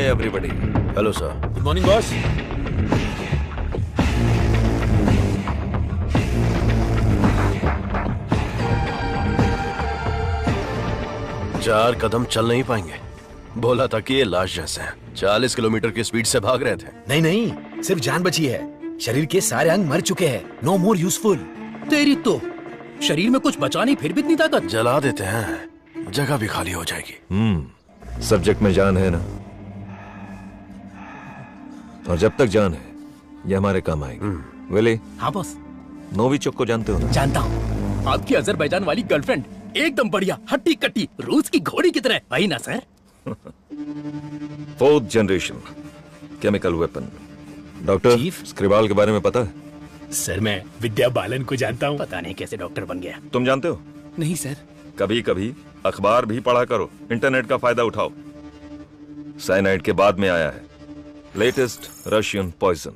everybody. Hello, sir. Good morning, boss. चार कदम चल नहीं पाएंगे। बोला था कि ये लाश जैसे हैं। 40 किलोमीटर की स्पीड से भाग रहे थे। नहीं नहीं, सिर्फ जान बची है। शरीर के सारे अंग मर चुके हैं। No more useful. तेरी तो शरीर में कुछ बचा नहीं, फिर भी इतनी ताकत। जला देते हैं, जगह भी खाली हो जाएगी। सब्जेक्ट में जान है ना, और जब तक जान है ये हमारे काम आएगी। वेले। हाँ बॉस। नोविचोक को जानते हो ना? जानता हूँ। आपकी अजरबैजान वाली गर्लफ्रेंड एकदम बढ़िया, हट्टी कट्टी, रूस की घोड़ी की तरह। वही ना sir? 4th generation chemical weapon. Doctor Skripal के बारे में पता है? सर मैं विद्या बालन को जानता हूँ। पता नहीं कैसे डॉक्टर बन गया। तुम जानते हो? नहीं सर। कभी कभी अखबार भी पढ़ा करो, इंटरनेट का फायदा उठाओ। साइनाइड के बाद में आया है लेटेस्ट रशियन पॉइजन।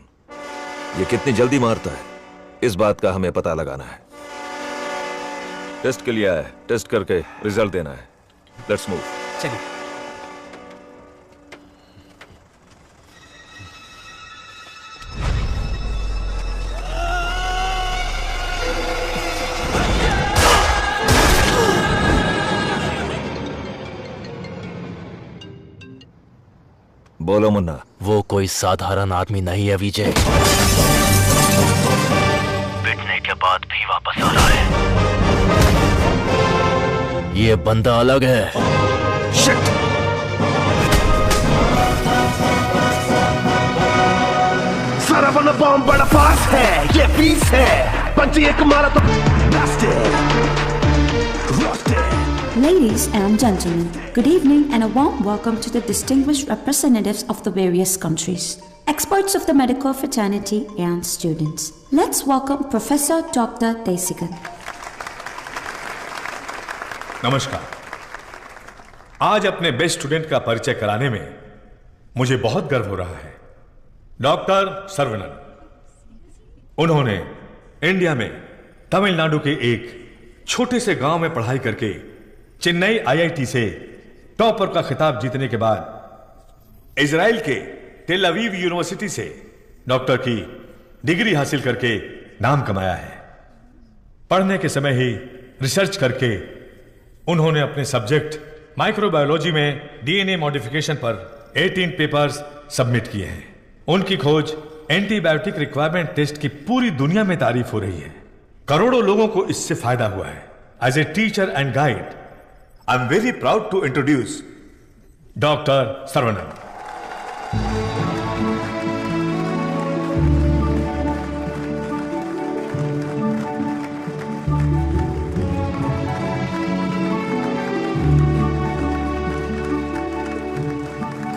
ये कितनी जल्दी मारता है, इस बात का हमें पता लगाना है। टेस्ट के लिए आया है, टेस्ट करके रिजल्ट देना है। Let's move. चलिए। बोलो मुन्ना। वो कोई साधारण आदमी नहीं है विजय। पिटने के बाद भी वापस आ रहा है। ये बंदा अलग है। शिट! सारा बना बॉम्ब बड़ा पास है, ये पीस है। पंची एक मारा तो Ladies and gentlemen, good evening and a warm welcome to the distinguished representatives of the various countries, experts of the medical fraternity and students. Let's welcome Professor Dr. Desigan. नमस्कार। आज अपने बेस्ट स्टूडेंट का परिचय कराने में मुझे बहुत गर्व हो रहा है। डॉक्टर सर्वनन। उन्होंने इंडिया में तमिलनाडु के एक छोटे से गांव में पढ़ाई करके चेन्नई आईआईटी से टॉपर का खिताब जीतने के बाद इजराइल के टेल अवीव यूनिवर्सिटी से डॉक्टर की डिग्री हासिल करके नाम कमाया है। पढ़ने के समय ही रिसर्च करके उन्होंने अपने सब्जेक्ट माइक्रोबायोलॉजी में डीएनए मॉडिफिकेशन पर 18 पेपर्स सबमिट किए हैं। उनकी खोज एंटीबायोटिक रिक्वायरमेंट टेस्ट की पूरी दुनिया में तारीफ हो रही है। करोड़ों लोगों को इससे फायदा हुआ है। As a teacher and guide, I am very proud to introduce doctor Saravanan.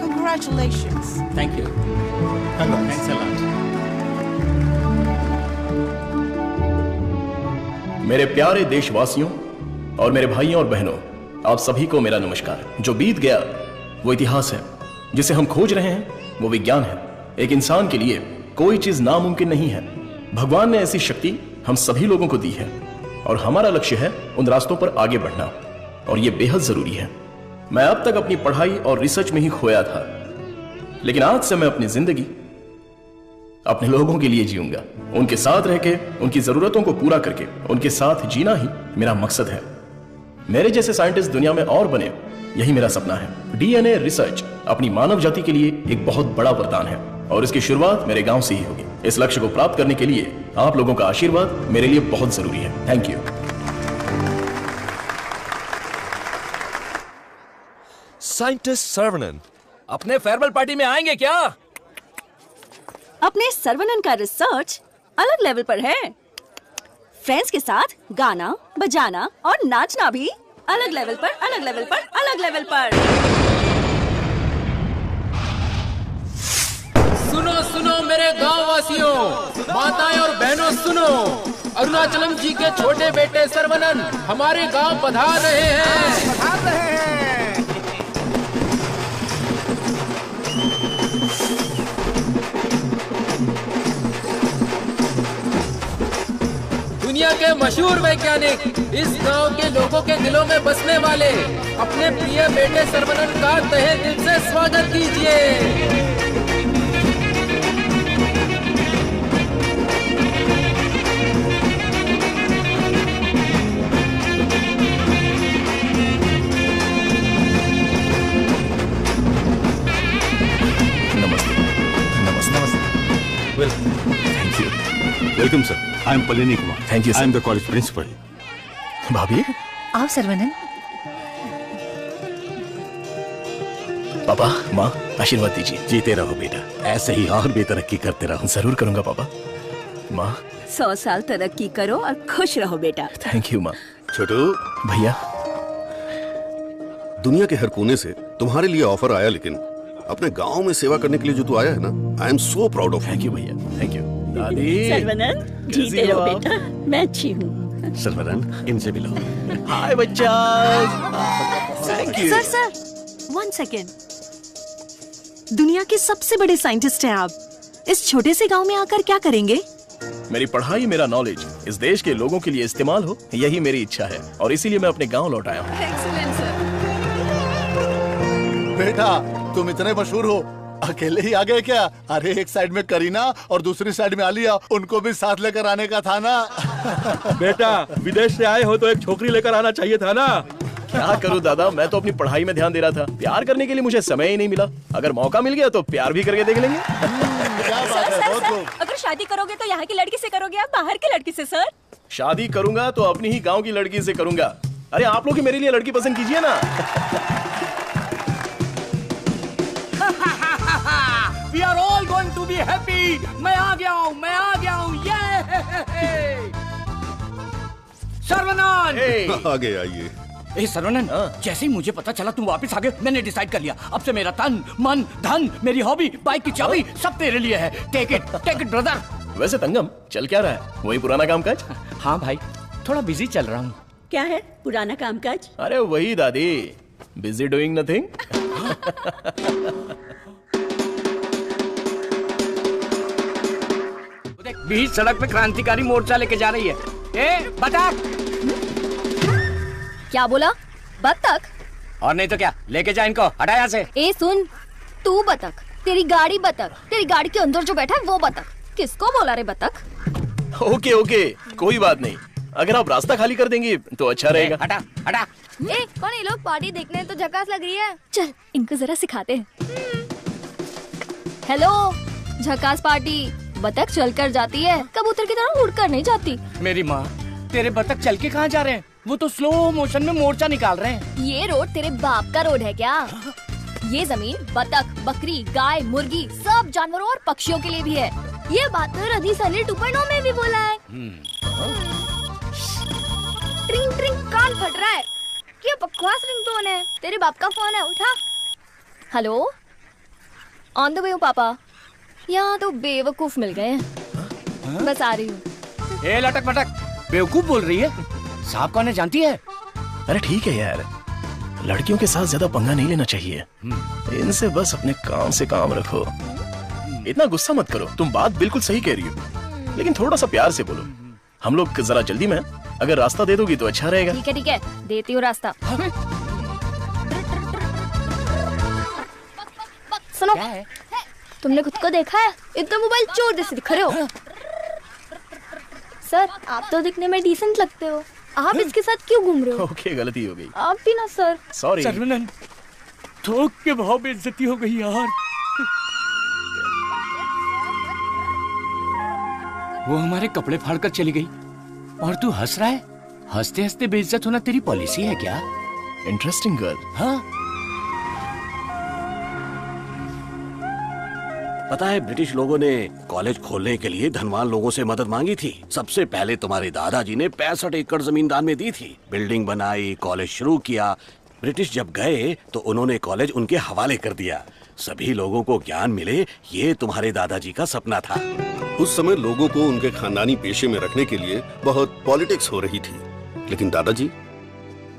Congratulations. Thank you. Thanks a lot. मेरे प्यारे देशवासियों और मेरे भाइयों और बहनों, आप सभी को मेरा नमस्कार। जो बीत गया वो इतिहास है, जिसे हम खोज रहे हैं वो विज्ञान है। एक इंसान के लिए कोई चीज नामुमकिन नहीं है। भगवान ने ऐसी शक्ति हम सभी लोगों को दी है और हमारा लक्ष्य है उन रास्तों पर आगे बढ़ना, और ये बेहद जरूरी है। मैं अब तक अपनी पढ़ाई और रिसर्च में ही खोया था, लेकिन आज से मैं अपनी जिंदगी अपने लोगों के लिए जीऊंगा। उनके साथ रह के, उनकी जरूरतों को पूरा करके, उनके साथ जीना ही मेरा मकसद है। मेरे जैसे साइंटिस्ट दुनिया में और बने, यही मेरा सपना है। डीएनए रिसर्च अपनी मानव जाति के लिए एक बहुत बड़ा वरदान है और इसकी शुरुआत मेरे गांव से ही होगी। इस लक्ष्य को प्राप्त करने के लिए आप लोगों का आशीर्वाद मेरे लिए बहुत जरूरी है। Thank you. साइंटिस्ट सर्वनन अपने फेयरवेल पार्टी में आएंगे क्या? अपने सर्वनन का रिसर्च अलग लेवल पर है। फ्रेंड्स के साथ गाना, बजाना और नाचना भी अलग लेवल पर, अलग लेवल पर, अलग लेवल पर। सुनो सुनो मेरे गांव वासियों, माताएं और बहनों सुनो। अरुणाचलम जी के छोटे बेटे सर्वनन हमारे गांव पधार रहे हैं। दुनिया के मशहूर वैज्ञानिक, इस गांव के लोगों के दिलों में बसने वाले अपने प्रिय बेटे सर्वनन का तहे दिल से स्वागत कीजिए। Thank you. Welcome, sir. I am Palini Kumar. Thank you, sir. I am the college principal. भाभी, आओ सर्वनन। पापा, माँ, आशीर्वाद दीजिए। जीते रहो बेटा, ऐसे ही और भी तरक्की करते रहो। जरूर करूंगा पापा। माँ, 100 साल तरक्की करो और खुश रहो बेटा। थैंक यू माँ। छोटू भैया, दुनिया के हर कोने से तुम्हारे लिए ऑफर आया, लेकिन अपने गांव में सेवा करने के लिए जो तू आया है ना, I am so proud of. Thank you भैया, थैंक यू। दादी, सर्वनन, जीते रहो बेटा, मैं अच्छी हूँ। सर्वनन, इनसे मिलो। हाय बच्चा। Thank you. Sir 1 second. दुनिया के सबसे बड़े साइंटिस्ट हैं आप, इस छोटे से गांव में आकर क्या करेंगे? मेरी पढ़ाई, मेरा नॉलेज इस देश के लोगों के लिए इस्तेमाल हो, यही मेरी इच्छा है और इसीलिए मैं अपने गांव लौट आया हूँ। Excellent sir. बेटा तुम इतने मशहूर हो, अकेले ही आ गए क्या? अरे एक साइड में करीना और दूसरी साइड में आलिया, उनको भी साथ लेकर आने का था ना। बेटा विदेश से आए हो तो एक छोकरी लेकर आना चाहिए था ना। क्या करूं दादा, मैं तो अपनी पढ़ाई में ध्यान दे रहा था। प्यार करने के लिए मुझे समय ही नहीं मिला। अगर मौका मिल गया तो प्यार भी करके देख लेंगे। सर, अगर शादी करोगे तो यहाँ की लड़की से करोगे या बाहर की लड़की से? सर शादी करूंगा तो अपनी ही गाँव की लड़की से करूंगा। अरे आप लोग ही मेरे लिए लड़की पसंद कीजिए ना। We are all going to be happy. मैं आ गया हूँ, ये सर्वनन। आगे आइए। ए सर्वनन, जैसे ही मुझे पता चला तुम वापस आ गए, मैंने डिसाइड कर लिया अब से मेरा तन, मन, धन, मेरी हॉबी, बाइक की चाबी सब तेरे लिए है। Take it brother. वैसे तंगम चल क्या रहा है? वही पुराना कामकाज? हाँ भाई, थोड़ा बिजी चल रहा हूँ। क्या है पुराना कामकाज? अरे वही दादी, बिजी डूइंग नथिंग। बीच सड़क पे क्रांतिकारी मोर्चा लेके जा रही है। ए बतख। क्या बोला? बतख? और नहीं तो क्या, लेके जा इनको, हटा यहाँ से। ए सुन, तू बतख, तेरी गाड़ी बतख, तेरी गाड़ी के अंदर जो बैठा है वो बतख। किसको बोला रे बतख? ओके कोई बात नहीं, अगर आप रास्ता खाली कर देंगी तो अच्छा रहेगा। हटा। ए कौन ये लोग? पार्टी देखने तो झकास लग रही है। चल इनको जरा सिखाते हैं। हेलो, झकास पार्टी। बतख चलकर जाती है, कबूतर की तरह उड़कर नहीं जाती। मेरी माँ, तेरे बतख चल के कहाँ जा रहे हैं? वो तो स्लो मोशन में मोर्चा निकाल रहे हैं। ये रोड तेरे बाप का रोड है क्या? ये जमीन बतख, बकरी, गाय, मुर्गी सब जानवरों और पक्षियों के लिए भी है। ये बात तो रधी सनी 2.0 में भी बोला है। ट्रिंग ट्रिंग कान फट रहा है। क्या बकवास रिंगटोन है? तेरे बाप का फोन है, उठा। हेलो, ऑन द वे हूँ पापा। यहाँ तो बेवकूफ मिल गए हैं। बस आ रही हूँ। ए लटक मटक, बेवकूफ बोल रही है? साहब कौन है जानती है? अरे ठीक है यार, लड़कियों के साथ ज्यादा पंगा नहीं लेना चाहिए। इनसे बस अपने काम से काम रखो। इतना गुस्सा मत करो, तुम बात बिल्कुल सही कह रही हो, लेकिन थोड़ा सा प्यार से बोलो। हम लोग जरा जल्दी में, अगर रास्ता दे दोगी तो अच्छा रहेगा। ठीक है, देती हूँ रास्ता। सुनो, तुमने खुद को देखा है? इतना मोबाइल चोर जैसे दिख रहे हो। सर, आप तो दिखने में डिसेंट लगते हो, आप इसके साथ क्यों घूम रहे हो? ओके, गलती हो गई। आप भी ना सर। सॉरी। सर्वनन, थोक के भाव में इज्जती हो गई यार। वो हमारे कपड़े फाड़ कर चली गई और तू हंस रहा है? हंसते हंसते बेइज्जत होना तेरी पॉलिसी है क्या? Interesting girl. हाँ, पता है ब्रिटिश लोगों ने कॉलेज खोलने के लिए धनवान लोगों से मदद मांगी थी। सबसे पहले तुम्हारे दादाजी ने 65 एकड़ जमीन दान में दी थी। बिल्डिंग बनाई, कॉलेज शुरू किया। ब्रिटिश जब गए तो उन्होंने कॉलेज उनके हवाले कर दिया। सभी लोगों को ज्ञान मिले, ये तुम्हारे दादाजी का सपना था। उस समय लोगों को उनके खानदानी पेशे में रखने के लिए बहुत पॉलिटिक्स हो रही थी, लेकिन दादाजी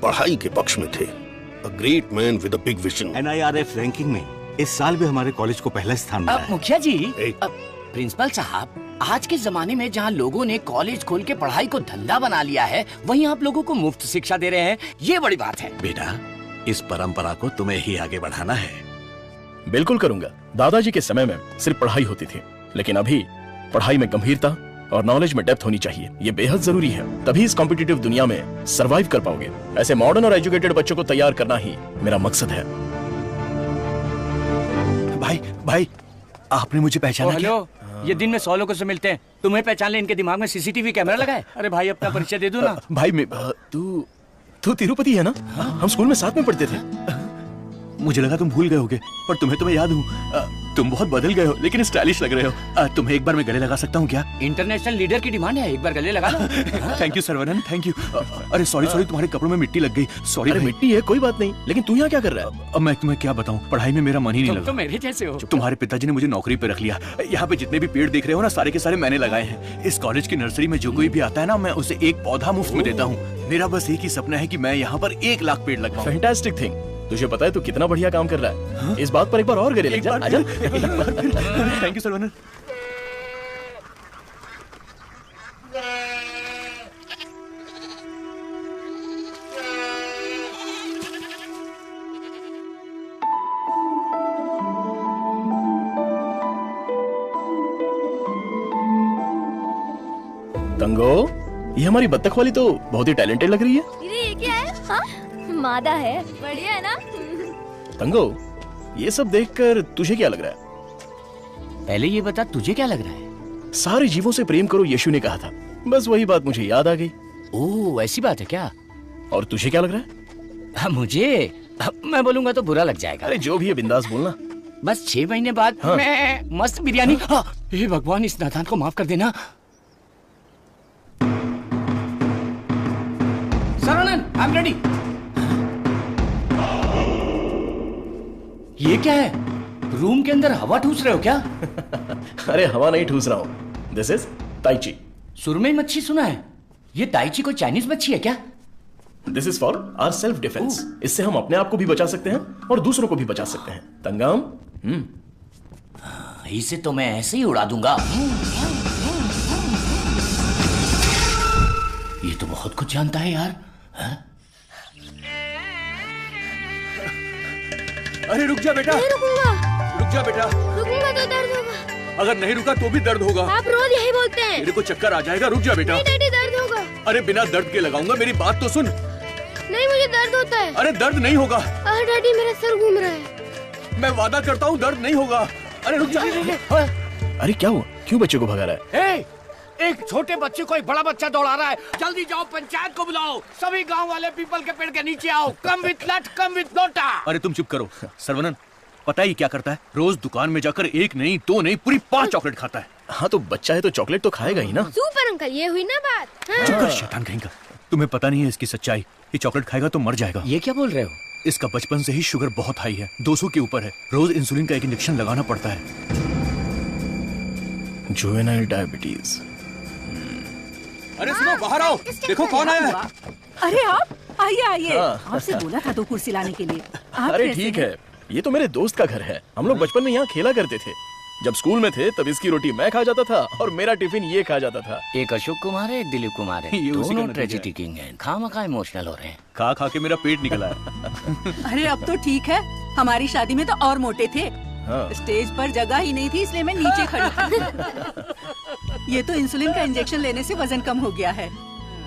पढ़ाई के पक्ष में थे। A great man with a big vision. NIRF ranking में इस साल भी हमारे कॉलेज को पहला स्थान मिला है। मुखिया जी, प्रिंसिपल साहब, आज के जमाने में जहाँ लोगों ने कॉलेज खोल के पढ़ाई को धंधा बना लिया है, वहीं आप लोगों को मुफ्त शिक्षा दे रहे हैं। ये बड़ी बात है। बेटा, इस परंपरा को तुम्हें ही आगे बढ़ाना है। बिल्कुल करूंगा। दादाजी के समय में सिर्फ पढ़ाई होती थी, लेकिन अभी पढ़ाई में गंभीरता और नॉलेज में डेप्थ होनी चाहिए। ये बेहद जरूरी है, तभी इस कॉम्पिटिटिव दुनिया में सरवाइव कर पाओगे। ऐसे मॉडर्न और एजुकेटेड बच्चों को तैयार करना ही मेरा मकसद है। भाई आपने मुझे पहचाना क्या? हेलो, ये दिन में 100 लोगों से मिलते हैं, तुम्हें पहचान ले, इनके दिमाग में सीसीटीवी कैमरा लगा है। अरे भाई, अपना परिचय दे दो ना। भाई तू तिरुपति है ना? हम स्कूल में साथ में पढ़ते थे। मुझे लगा तुम भूल गए होगे, पर तुम्हें तो मैं याद हूँ। तुम बहुत बदल गए हो, लेकिन स्टाइलिश लग रहे हो। तुम्हें एक बार मैं गले लगा सकता हूँ क्या? इंटरनेशनल लीडर की डिमांड है, एक बार गले लगा लो। Thank you Saravanan, thank you. अरे सॉरी, तुम्हारे कपड़ों में मिट्टी लग गई। सॉरी। अरे मिट्टी है, कोई बात नहीं, लेकिन तू यहाँ क्या कर रहा है? अब मैं तुम्हें क्या बताऊँ, पढ़ाई में मेरा मन ही नहीं लगा। तो मेरे जैसे हो। तुम्हारे पिताजी ने मुझे नौकरी पे रख लिया। यहाँ पे जितने भी पेड़ देख रहे हो ना, सारे के सारे मैंने लगाए हैं। इस कॉलेज की नर्सरी में जो कोई भी आता है ना, मैं उसे एक पौधा मुफ्त में देता हूँ। मेरा बस एक ही सपना है कि मैं यहाँ पर 1 लाख पेड़ लगवाऊं। Fantastic thing. तुझे पता है तू कितना बढ़िया काम कर रहा है। हाँ? इस बात पर एक बार और गले लग जा। आजा। Thank you Saravanan. तंगो, ये हमारी बत्तख वाली तो बहुत ही टैलेंटेड लग रही है। ये क्या है? हाँ? मादा है, बढ़िया है ना? तंगो, ये सब देखकर तुझे क्या लग रहा है? पहले ये बता, तुझे क्या लग रहा है? सारे जीवों से प्रेम करो, यीशु ने कहा था। बस वही बात मुझे याद आ गई। ओह, ऐसी बात है क्या? और तुझे क्या लग रहा है? मुझे, मैं बोलूंगा तो बुरा लग जाएगा। अरे जो भी है बिंदास बोलना। बस 6 महीने बाद मैं मस्त बिरयानी। हे भगवान, इस नादान को माफ कर देना। Saravanan, I am ready. ये क्या है? रूम के अंदर हवा ठूस रहे हो क्या? अरे हवा नहीं ठूस रहा हूँ। This is tai chi. सुरमई मच्छी सुना है। ये ताइची कोई चाइनीज मच्छी है क्या? This is for our self defence. इससे हम अपने आप को भी बचा सकते हैं और दूसरों को भी बचा सकते हैं। तंगाम, इसे तो मैं ऐसे ही उड़ा दूंगा। ये तो बहुत कुछ जानता है यार। अरे रुक जा बेटा। नहीं रुकूंगा। रुक जा बेटा। रुकूंगा तो दर्द होगा। अगर नहीं रुका तो भी दर्द होगा। आप रोज यही बोलते हैं। मेरे को चक्कर आ जाएगा। रुक जा बेटा। नहीं डैडी, दर्द होगा। अरे बिना दर्द के लगाऊंगा, मेरी बात तो सुन। नहीं, मुझे दर्द होता है। अरे दर्द नहीं होगा। डैडी, मेरा सर घूम रहा है। मैं वादा करता हूँ दर्द नहीं होगा। अरे रुक जा। अरे क्या हुआ? क्यों बच्चे को भगा रहा है? एक छोटे बच्चे को एक बड़ा बच्चा दौड़ा रहा है। जल्दी जाओ, पंचायत को बुलाओ। सभी गांव वाले पीपल के पेड़ के नीचे आओ। कम विथ लट, कम विथ लोटा। अरे तुम चुप करो। सर्वनन, पता ही क्या करता है? रोज दुकान में जाकर 1 नहीं 2 नहीं पूरी 5 चॉकलेट खाता है। हाँ तो बच्चा है तो चॉकलेट तो खाएगा ही ना। सुपर अंकल, ये हुई ना बात। हाँ। चुप कर शैतान कहेगा। तुम्हें पता नहीं है इसकी सच्चाई। ये चॉकलेट खाएगा तो मर जाएगा। ये क्या बोल रहे हो? इसका बचपन से ही शुगर बहुत हाई है, 200 के ऊपर है। रोज इंसुलिन का एक इंजेक्शन लगाना पड़ता है। Juvenile diabetes. अरे सुनो, बाहर आओ। देखो कौन आया है। अरे आप आइए आइए। हाँ। आपसे बोला था 2 कुर्सी लाने के लिए। आप अरे कैसे ठीक हैं? है, ये तो मेरे दोस्त का घर है। हम लोग बचपन में यहाँ खेला करते थे। जब स्कूल में थे तब इसकी रोटी मैं खा जाता था और मेरा टिफिन ये खा जाता था। एक अशोक कुमार है, एक दिलीप कुमार है। ये उसी का दोनों नतीजा ट्रेजेडी किंग हैं। खामखा इमोशनल हो रहे हैं। खा खा के मेरा पेट निकला है। अरे अब तो ठीक है। हमारी शादी में तो और मोटे थे। हाँ। स्टेज पर जगह ही नहीं थी, इसलिए मैं नीचे खड़ी थी। ये तो इंसुलिन का इंजेक्शन लेने से वजन कम हो गया है।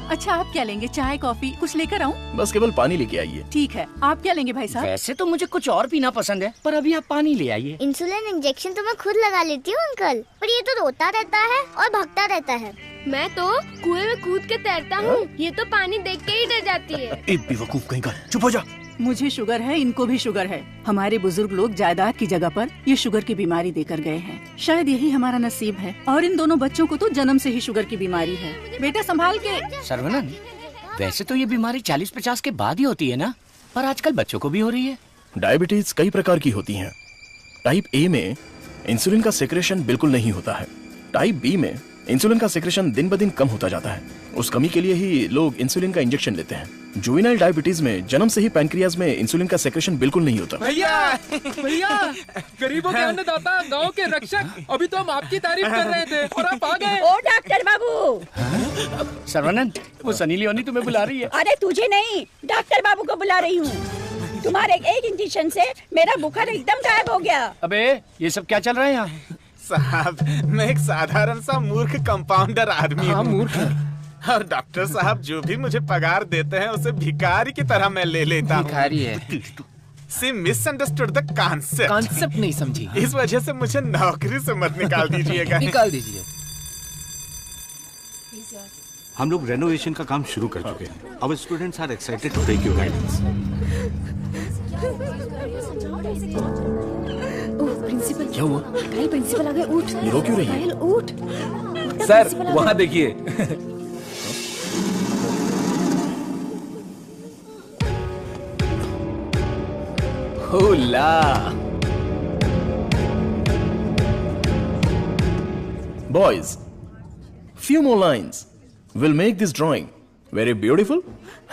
अच्छा, आप क्या लेंगे? चाय, कॉफी, कुछ लेकर आऊं? बस केवल पानी लेके आइए। ठीक है। आप क्या लेंगे भाई साहब? वैसे तो मुझे कुछ और पीना पसंद है, पर अभी आप पानी ले आइए। इंसुलिन इंजेक्शन तो मैं खुद लगा लेती हूँ अंकल, पर ये तो रोता रहता है और भागता रहता है। मैं तो कुएं में कूद के तैरता हूँ, ये तो पानी देख के ही डर जाती है। एक बेवकूफ कहीं का। चुप हो जा। मुझे शुगर है, इनको भी शुगर है। हमारे बुजुर्ग लोग जायदाद की जगह पर ये शुगर की बीमारी देकर गए हैं। शायद यही हमारा नसीब है। और इन दोनों बच्चों को तो जन्म से ही शुगर की बीमारी है। बेटा संभाल के। सर्वनन, वैसे तो ये बीमारी 40-50 के बाद ही होती है ना, पर आजकल बच्चों को भी हो रही है। डायबिटीज कई प्रकार की होती हैं। टाइप ए में इंसुलिन का सेक्रेशन बिल्कुल नहीं होता है। टाइप बी में इंसुलिन का सेक्रेशन दिन ब दिन कम होता जाता है। उस कमी के लिए ही लोग इंसुलिन का इंजेक्शन लेते हैं। जुवेनाइल डायबिटीज में जन्म से ही पैनक्रियाज में इंसुलिन का सेक्रेशन बिल्कुल नहीं होता। भैया गरीबों के अन्नदाता, गांव के रक्षक, अभी तो हम आपकी तारीफ कर रहे थे और आप आ गए। ओ डॉक्टर बाबू। सर्वानंद, वो सनी लियोनी तुम्हें बुला रही है। अरे तुझे नहीं, डॉक्टर बाबू को बुला रही हूँ। तुम्हारे एक इंजेक्शन से मेरा बुखार एकदम गायब हो गया। अबे ये सब क्या चल रहा है यहाँ? साहब, मैं एक साधारण सा मूर्ख कंपाउंडर आदमी हूँ। मूर्ख? और डॉक्टर साहब जो भी मुझे पगार देते हैं उसे भिखारी की तरह मैं ले लेता हूँ। भिखारी है। सी मिसअंडरस्टूड द कॉन्सेप्ट। कॉन्सेप्ट नहीं समझी। इस वजह से मुझे नौकरी से मत निकाल दीजिएगा। निकाल दीजिए। हम लोग रेनोवेशन का काम शुरू कर चुके हैं। Our students are excited to take your guidance. Principal क्या हुआ? कल प्रिंसिपल आ गए। उठ। ये रो क्यों रही है? उठ। सर वहाँ देखिए। होला। Boys, few more lines will make this drawing very beautiful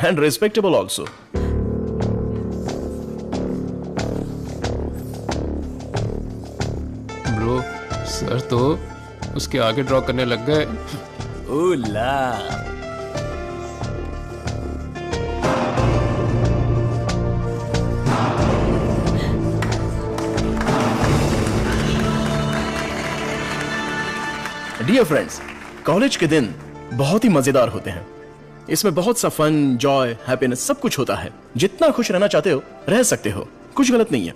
and respectable also. Bro, sir तो उसके आगे ड्रॉ करने लग गए। ओला। डियर फ्रेंड्स, कॉलेज के दिन बहुत ही मजेदार होते हैं। इसमें बहुत सा फन, जॉय, हैप्पीनेस सब कुछ होता है। जितना खुश रहना चाहते हो रह सकते हो, कुछ गलत नहीं है,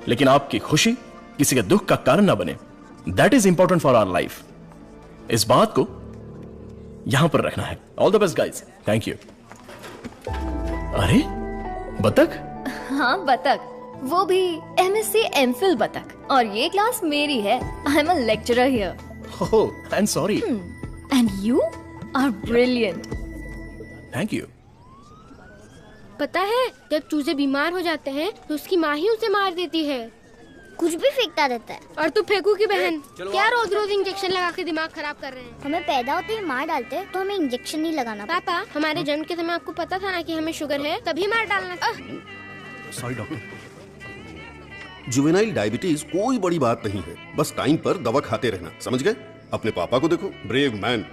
लेकिन आपकी खुशी किसी के दुख का कारण ना बने। That is important for our life. इस बात को यहां पर रखना है। All the best guys. Thank you. अरे बतख? हाँ बतख, वो भी MSc MPhil बतख। और ये क्लास मेरी है। आई am a lecturer here. Oh, I'm sorry. And you are brilliant. Thank you. पता है जब चूजे बीमार हो जाते हैं तो उसकी माँ ही उसे मार देती है। कुछ भी फेंकता रहता है। और तू फेंकू की बहन, क्या रोज रोज इंजेक्शन लगा के दिमाग खराब कर रहे हैं। हमें पैदा होते ही मार डालते हैं, तो हमें इंजेक्शन नहीं लगाना। पापा, हमारे जन्म के समय आपको पता था ना कि हमें शुगर है, तभी मार डालना था। Sorry doctor. जुवेनाइल डायबिटीज कोई बड़ी बात नहीं है, बस टाइम पर दवा खाते रहना, समझ गए? अपने पापा को देखो, ब्रेव मैन,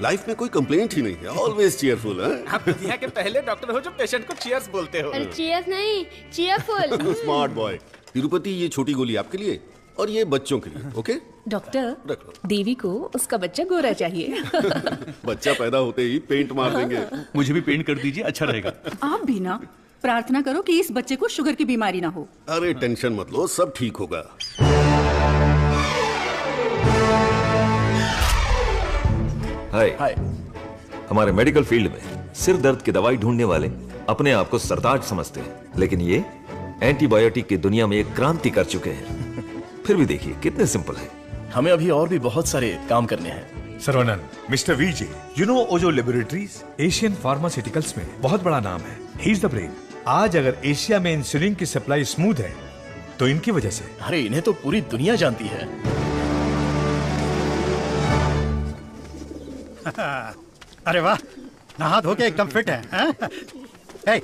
लाइफ में कोई कंप्लेंट ही नहीं है, ऑलवेज चीयरफुल है। आप दुनिया के पहले डॉक्टर हो जो पेशेंट को चीयर्स बोलते हो। अरे चीयर्स नहीं, चीयरफुल। Smart boy. तिरुपति, ये छोटी गोली आपके लिए और ये बच्चों के लिए, ओके? डॉक्टर, रख लो। देवी को उसका बच्चा गोरा चाहिए। बच्चा पैदा होते ही पेंट मार देंगे। मुझे भी पेंट कर दीजिए, अच्छा रहेगा। आप भी ना प्रार्थना करो कि इस बच्चे को शुगर की बीमारी ना हो। अरे टेंशन मत लो, सब ठीक होगा। हाय। हमारे मेडिकल फील्ड में सिर दर्द की दवाई ढूंढने वाले अपने आप को सरताज समझते हैं, लेकिन ये एंटीबायोटिक की दुनिया में एक क्रांति कर चुके हैं। फिर भी देखिए कितने सिंपल है। हमें अभी और भी बहुत सारे काम करने हैं। Sarvanand, mister VJ, you know Ojo laboratories Asian pharmaceuticals में बहुत बड़ा नाम है। He is the brain. आज अगर एशिया में इंसुलिन की सप्लाई स्मूथ है तो इनकी वजह से। अरे इन्हें तो पूरी दुनिया जानती है। अरे वाह, नहा धो के एकदम फिट है, हैं? ए,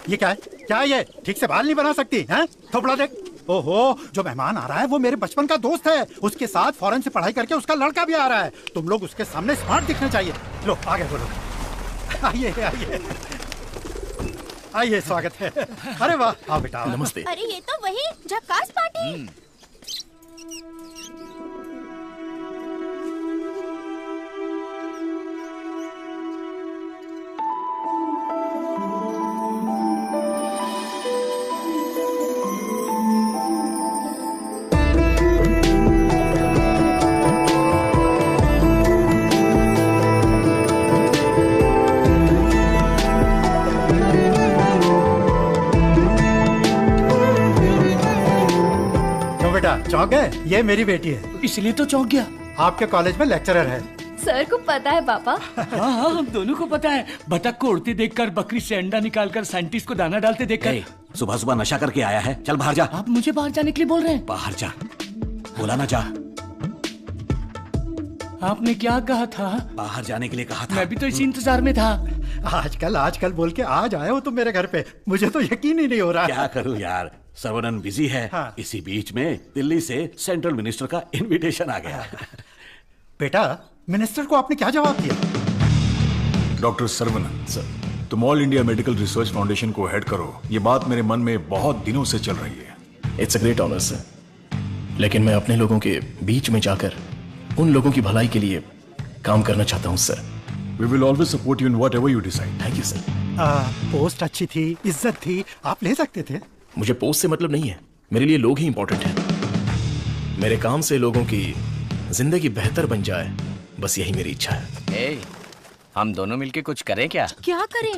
ये क्या है? क्या है ये? ठीक से बाल नहीं बना सकती हैं? थोपड़ा देख। ओहो, जो मेहमान आ रहा है वो मेरे बचपन का दोस्त है। उसके साथ फॉरेन से पढ़ाई करके उसका लड़का भी आ रहा है। तुम लोग उसके सामने स्मार्ट दिखने चाहिए। लो आगे बोलो। आइए आइए आइए, स्वागत है। अरे वाह, आओ बेटा। नमस्ते। अरे ये तो वही झक्कास पार्टी। चौंक गए? ये मेरी बेटी है। इसलिए तो चौंक गया। आपके कॉलेज में लेक्चरर है। सर को पता है पापा। हाँ, हम दोनों को पता है। बतख को उड़ती देखकर, बकरी से अंडा निकालकर, साइंटिस्ट को दाना डालते देखकर। सुबह सुबह नशा करके आया है, चल बाहर जा। आप मुझे बाहर जाने के लिए बोल रहे हैं? बाहर जा, बोला ना जा। आपने क्या कहा था? बाहर जाने के लिए कहा था। मैं भी तो इसी इंतजार में था। आजकल बोल के आज आए हो तुम मेरे घर पे, मुझे तो यकीन ही नहीं हो रहा। क्या करूं यार, सर्वनन बिजी है। हाँ। इसी बीच में दिल्ली से सेंट्रल मिनिस्टर का इनविटेशन आ गया। बेटा, मिनिस्टर को आपने क्या जवाब दिया? डॉक्टर सर्वनन सर, तुम all India medical research foundation को हेड करो, ये बात मेरे मन में बहुत दिनों से चल रही है। It's a great honour sir, लेकिन मैं अपने लोगों के बीच में जाकर उन लोगों की भलाई के लिए काम करना चाहता हूं sir. We will always support you in whatever you decide. Thank you sir. Post अच्छी थी, इज्जत थी, आप ले सकते थे। मुझे पोस्ट से मतलब नहीं है, मेरे लिए लोग ही इंपॉर्टेंट हैं। मेरे काम से लोगों की जिंदगी बेहतर बन जाए, बस यही मेरी इच्छा है। हम दोनों मिलके कुछ करें क्या? क्या करें?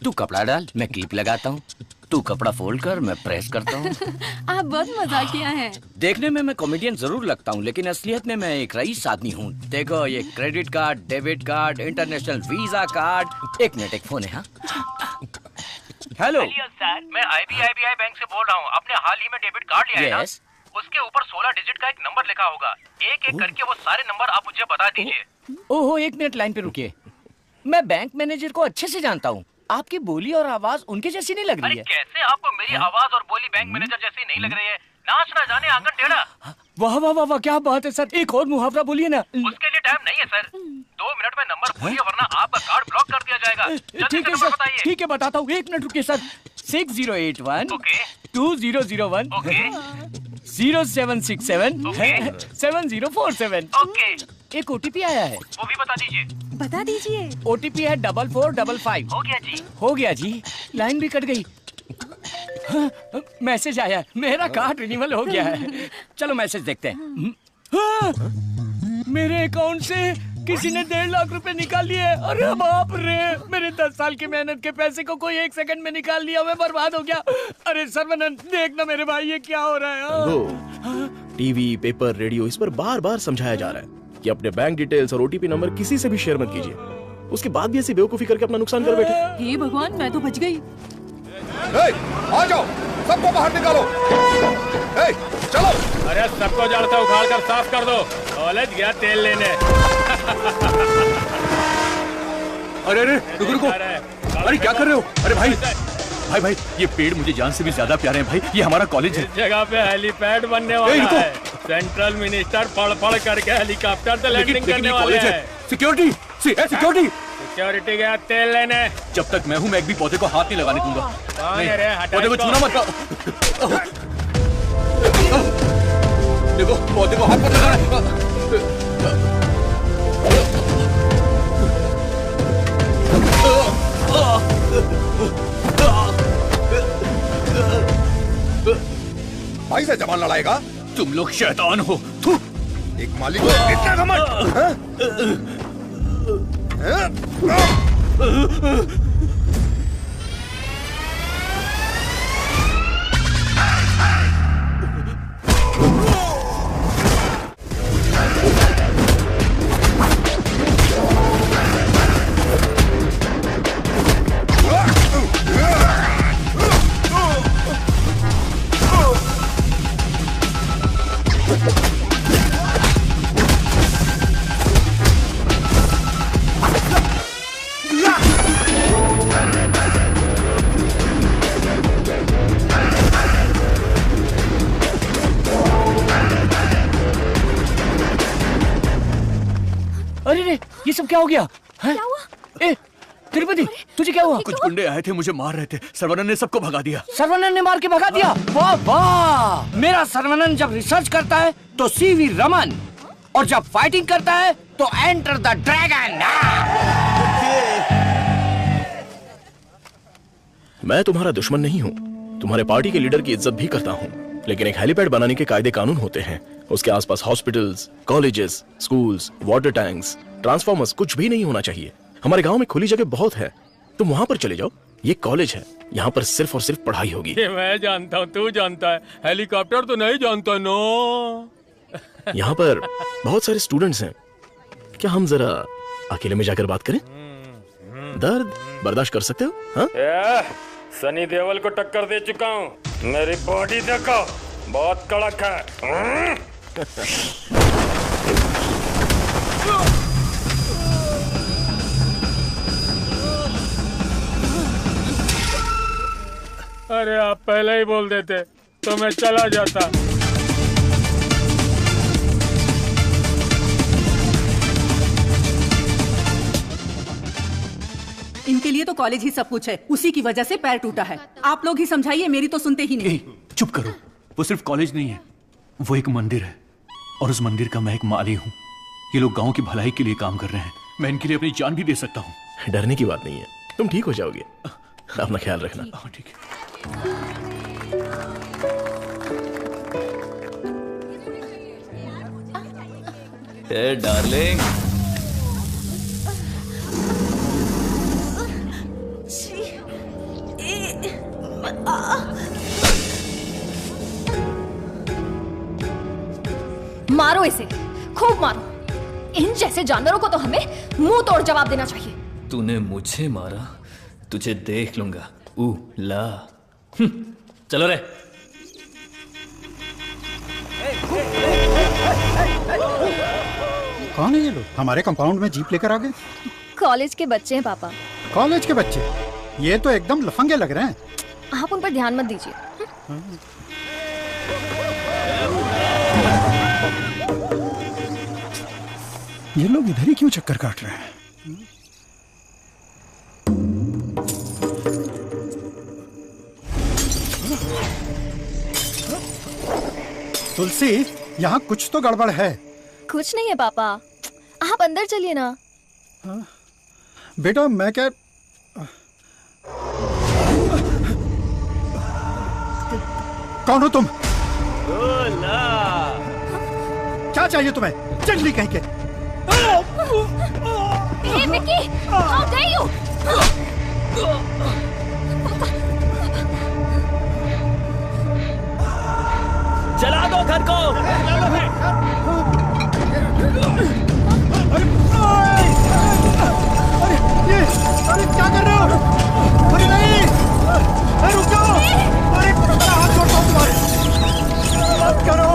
तू कपड़ा डाल, मैं क्लिप लगाता हूँ। तू कपड़ा फोल्ड कर, मैं प्रेस करता हूँ। आप बहुत मजाकिया हैं। देखने में मैं कॉमेडियन जरूर लगता हूँ, लेकिन असलियत में मैं एक रईस आदमी हूँ। देखो, ये credit card, debit card, international visa card. एक मिनट, एक फोन है। हाँ, हेलो सर, मैं IBI बैंक से बोल रहा हूँ। आपने हाल ही में डेबिट कार्ड लिया है ना? उसके ऊपर 16 डिजिट का एक नंबर लिखा होगा। एक एक करके वो सारे नंबर आप मुझे बता दीजिए। ओहो, एक मिनट लाइन पे रुकिए। मैं बैंक मैनेजर को अच्छे से जानता हूँ। आपकी बोली और आवाज उनके जैसी नहीं लग रही है। कैसे आपको मेरी आवाज और बोली बैंक मैनेजर जैसी नहीं लग रही है? नाच ना जाने आंगन टेढ़ा। वाह वाह वाह वाह, क्या बात है सर। एक और मुहावरा बोलिए ना। उसके लिए टाइम नहीं है सर, 2 मिनट में नंबर बोलिए, वरना आपका कार्ड ब्लॉक कर दिया जाएगा। ठीक है सर, ठीक है, बताता हूँ। 1 मिनट रुकिए सर। 6081 2001 0767 7047। एक OTP आया है, वो भी बता दीजिए। बता दीजिए। OTP है 4455। हो गया जी। हो गया जी। लाइन भी कट गई। मैसेज आया, मेरा कार्ड रिन्यूअल हो गया है। चलो मैसेज देखते हैं। मेरे अकाउंट से किसी ने 1.5 लाख रुपए निकाल लिए। अरे बाप रे, मेरे 10 साल की मेहनत के पैसे को कोई 1 सेकंड में निकाल लिया। मैं बर्बाद हो गया। अरे सर्वनन, देखना मेरे भाई, ये क्या हो रहा है? टीवी, पेपर, रेडियो, इस पर बार बार समझाया जा रहा है कि अपने बैंक डिटेल्स और OTP नंबर किसी से भी शेयर मत कीजिए। उसके बाद भी ऐसी बेवकूफी करके अपना नुकसान कर बैठे। हे भगवान, मैं तो बच गई। आ जाओ, सबको बाहर निकालो। चलो। अरे सबको जड़ से उखाड़ कर साफ कर दो। कॉलेज गया तेल लेने। अरे रुको। अरे क्या कर रहे हो? अरे भाई, ये पेड़ मुझे जान से भी ज्यादा प्यारे हैं भाई। ये हमारा कॉलेज है। इस जगह पे हेलीपैड बनने वाला है। सेंट्रल मिनिस्टर पढ़ करके हेलीकॉप्टर से लैंडिंग करने वाले हैं। सिक्योरिटी। सिक्योरिटी गया तेल लेने। जब तक मैं हूँ, मैं एक भी पौधे को हाथ नहीं लगाने दूंगा। पौधे को छूना मत। देखो, पौधे को हाथ मत लगाना। भाई से जबान लड़ाएगा? तुम लोग शैतान हो। एक मालिक को इतना घमंड। अरे ये सब क्या हो गया? क्या हुआ? तिरुपति, तुझे क्या हुआ? कुछ गुंडे आए थे, मुझे मार रहे थे। सर्वनन ने सबको भगा दिया। सर्वनन ने मार के भगा दिया? वाह वाह! मेरा सर्वनन जब रिसर्च करता है तो CV रमन, और जब फाइटिंग करता है तो एंटर द ड्रैगन। मैं तुम्हारा दुश्मन नहीं हूँ, तुम्हारे पार्टी के लीडर की इज्जत भी करता हूँ, लेकिन एक हेलीपैड बनाने के कायदे कानून होते हैं। उसके आसपास hospitals, colleges, schools, water tanks, transformers कुछ भी नहीं होना चाहिए। हमारे गांव में खुली जगह बहुत है, तुम वहां पर चले जाओ। ये कॉलेज है, यहाँ पर सिर्फ और सिर्फ पढ़ाई होगी। मैं जानता हूँ, तू जानता है, हेलीकॉप्टर तो नहीं जानता। नो, यहाँ पर बहुत सारे स्टूडेंट्स हैं। क्या हम जरा अकेले में जाकर बात करें? दर्द बर्दाश्त कर सकते हो? हाँ? सनी देओल को टक्कर दे चुका हूँ। मेरी बॉडी देखो, बहुत कड़क है। अरे आप पहले ही बोल देते तो मैं चला जाता। इनके लिए तो कॉलेज ही सब कुछ है, उसी की वजह से पैर टूटा है। आप लोग ही समझाइए, मेरी तो सुनते ही नहीं। चुप करो, वो सिर्फ कॉलेज नहीं है, वो एक मंदिर है और उस मंदिर का मैं एक माली हूँ। ये लोग गांव की भलाई के लिए काम कर रहे हैं, मैं इनके लिए अपनी जान भी दे सकता हूँ। डरने की बात नहीं है, तुम ठीक हो जाओगे, अपना ख्याल रखना। ठीक है। हे डार्लिंग, मारो इसे, खूब मारो। इन जैसे जानवरों को तो हमें मुंह तोड़ जवाब देना चाहिए। तूने मुझे मारा, तुझे देख लूंगा। ला चलो रे। कौन है ये लोग? हमारे कंपाउंड में जीप लेकर आ गए। कॉलेज के बच्चे हैं पापा। कॉलेज के बच्चे? ये तो एकदम लफंगे लग रहे हैं। आप उन पर ध्यान मत दीजिए। ये लोग इधर ही क्यों चक्कर काट रहे हैं? तुलसी, यहाँ कुछ तो गड़बड़ है। कुछ नहीं है पापा, आप अंदर चलिए ना। बेटा मैं क्या, कौन हो तुम? क्या चाहिए तुम्हें? चंडली कहीं के। Hey, Vicky! How dare you! जला दो घर को। अरे क्या कर रहे हो? अरे नहीं, अरे रुक जाओ। अरे हाथ छोड़ता हूँ तुम्हारे। मत करो,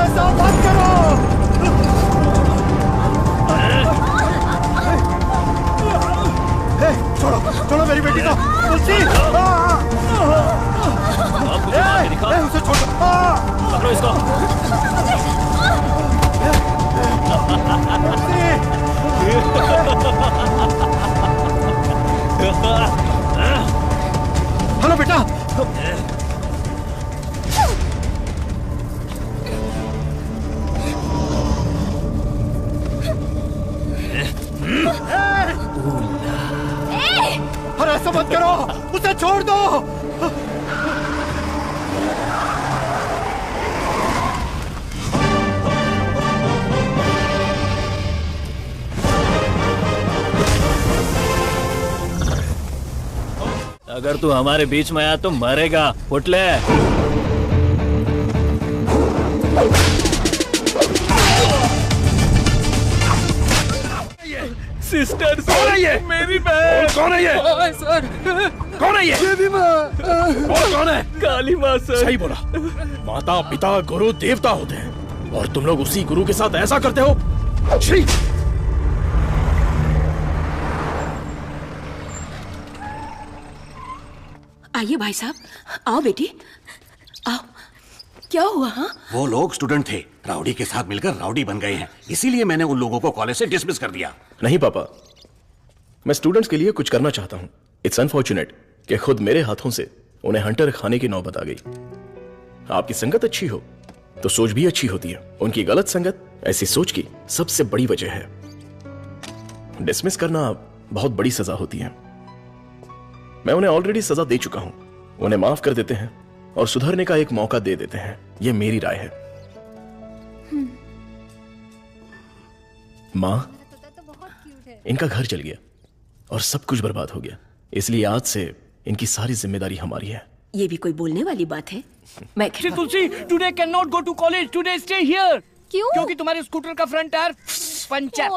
ऐसा मत करो। छोड़ो, छोड़ो मेरी बेटी को। तुलसी, उसे छोड़ दो। पकड़ो इसको। हेलो बेटा। अरे ऐसा मत करो, उसे छोड़ दो। अगर तू हमारे बीच में आया तो मरेगा। उठ ले। सिस्टर, कौन है ये? मेरी बहन। कौन है ये? सर, कौन है ये? देवी माँ। और कौन है? काली माँ सर। सही बोला, माता पिता गुरु देवता होते हैं और तुम लोग उसी गुरु के साथ ऐसा करते हो। छी! आइए भाई साहब, आओ बेटी, आओ। क्या हुआ? हाँ, वो लोग स्टूडेंट थे, राउडी के साथ मिलकर राउडी बन गए हैं, इसीलिए मैंने उन लोगों को कॉलेज से डिसमिस कर दिया। नहीं पापा, मैं स्टूडेंट्स के लिए कुछ करना चाहता हूं। इट्स अनफॉर्चुनेट कि खुद मेरे हाथों से उन्हें हंटर खाने की नौबत आ गई। आपकी संगत अच्छी हो तो सोच भी अच्छी होती है। उनकी गलत संगत ऐसी सोच की सबसे बड़ी वजह है। डिसमिस करना बहुत बड़ी सजा होती है। मैं उन्हें ऑलरेडी सजा दे चुका हूं। उन्हें माफ कर देते हैं और सुधरने का एक मौका दे देते हैं, यह मेरी राय है। मां, इनका घर जल गया और सब कुछ बर्बाद हो गया, इसलिए आज से इनकी सारी जिम्मेदारी हमारी है। ये भी कोई बोलने वाली बात है? मैं Tulsi, today can not go to college, today stay here. क्यों? क्योंकि तुम्हारे स्कूटर का फ्रंट टायर पंचर।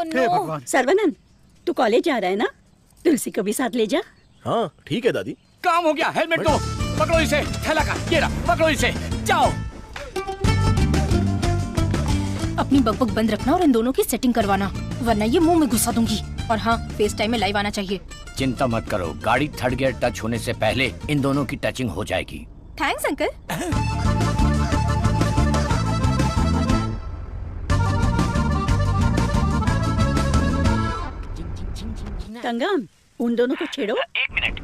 सर्वनन, तू कॉलेज जा रहा है ना? तुलसी को भी साथ ले जा। हाँ ठीक है दादी। काम हो गया, हेलमेट दो। पकड़ो इसे, थैला का ये रहा, पकड़ो इसे, जाओ। अपनी बकबक बंद रखना और इन दोनों की सेटिंग करवाना, वरना ये मुंह में घुसा दूंगी। और हाँ, फेस टाइम में लाइव आना चाहिए। चिंता मत करो, गाड़ी थर्ड गियर टच होने से पहले इन दोनों की टचिंग हो जाएगी। Thanks uncle. तंगम, उन दोनों को छेड़ो। एक मिनट।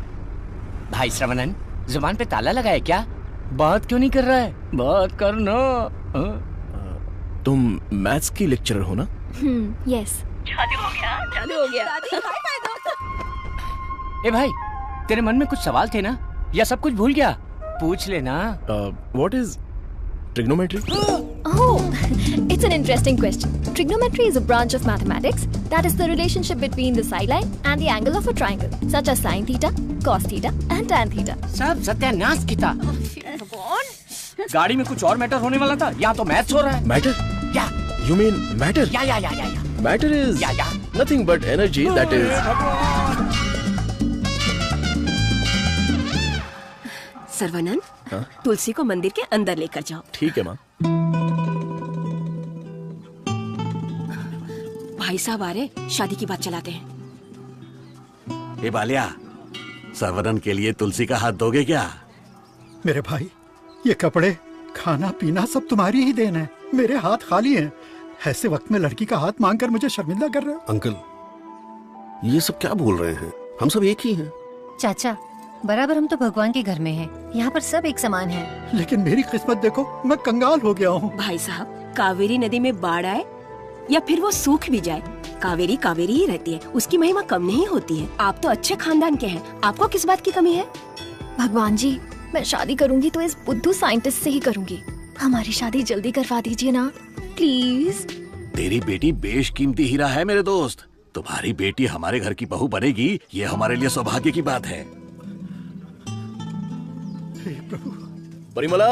भाई श्रवणन, जुबान पे ताला लगा है क्या? बात क्यों नहीं कर रहा है? बात करना। तुम मैथ्स की लेक्चरर हो ना? यस। शादी हो गया, शादी हो गया। ए भाई, तेरे मन में कुछ सवाल थे ना, या सब कुछ भूल गया? पूछ लेना। What is trigonometry? Oh, it's an interesting question. Trigonometry is a branch of mathematics that is the relationship between the sideline and the angle of a triangle, such as sin theta, cos theta, and tan theta. सब सत्यानाश की था। गाड़ी में कुछ और matter होने वाला था, यहाँ तो मैथ्स हो रहा है। Matter? या। You mean matter? या। Matter is nothing but energy that is. Saravanan, तुलसी को मंदिर के अंदर लेकर जाओ। ठीक है माँ। भाई साहब आ रहे, शादी की बात चलाते हैं। ए बालिया, सर्वनन के लिए तुलसी का हाथ दोगे क्या? मेरे भाई, ये कपड़े, खाना पीना सब तुम्हारी ही देन है। मेरे हाथ खाली हैं। ऐसे वक्त में लड़की का हाथ मांगकर मुझे शर्मिंदा कर रहे हो? अंकल, ये सब क्या बोल रहे हैं? हम सब एक ही हैं। चाचा, बराबर हम तो भगवान के घर में हैं। यहाँ पर सब एक समान हैं। लेकिन मेरी किस्मत देखो, मैं कंगाल हो गया हूँ। भाई साहब, कावेरी नदी में बाढ़ आए या फिर वो सूख भी जाए, कावेरी कावेरी ही रहती है, उसकी महिमा कम नहीं होती है। आप तो अच्छे खानदान के हैं, आपको किस बात की कमी है? भगवान जी, मैं शादी करूंगी तो इस बुद्धू साइंटिस्ट से ही करूंगी। हमारी शादी जल्दी करवा दीजिए ना, प्लीज। तेरी बेटी बेशकीमती हीरा है मेरे दोस्त। तुम्हारी बेटी हमारे घर की बहू बनेगी, ये हमारे लिए सौभाग्य की बात है। परिमला।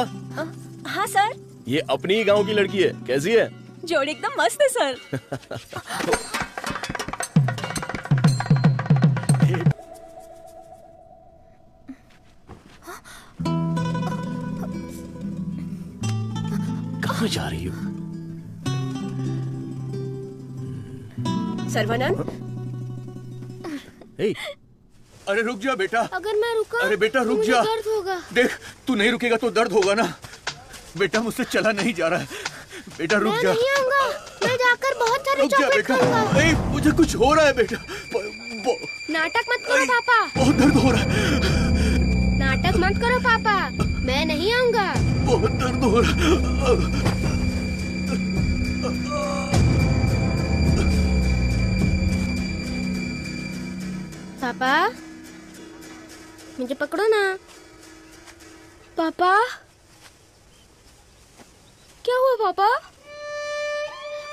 हाँ सर। ये अपनी ही गांव की लड़की है, कैसी है? जोड़ी एकदम मस्त है सर। कहाँ जा रही हो? सर्वनन। अरे रुक जा बेटा। अगर मैं रुका, अरे बेटा रुक मुझे जा। दर्द होगा। देख, तू नहीं रुकेगा तो दर्द होगा ना। बेटा मुझसे चला नहीं जा रहा है। बेटा रुक जा। मैं नहीं आऊंगा। मैं जाकर बहुत सारे रुक जा चॉकलेट बेटा। खाऊंगा। ए, मुझे कुछ हो रहा है बेटा। नाटक मत करो पापा। बहुत दर्द हो रहा है। नाटक मत करो पापा, मैं नहीं आऊंगा। बहुत दर्द हो रहा है। पापा, मुझे पकड़ो ना। पापा, क्या हुआ पापा?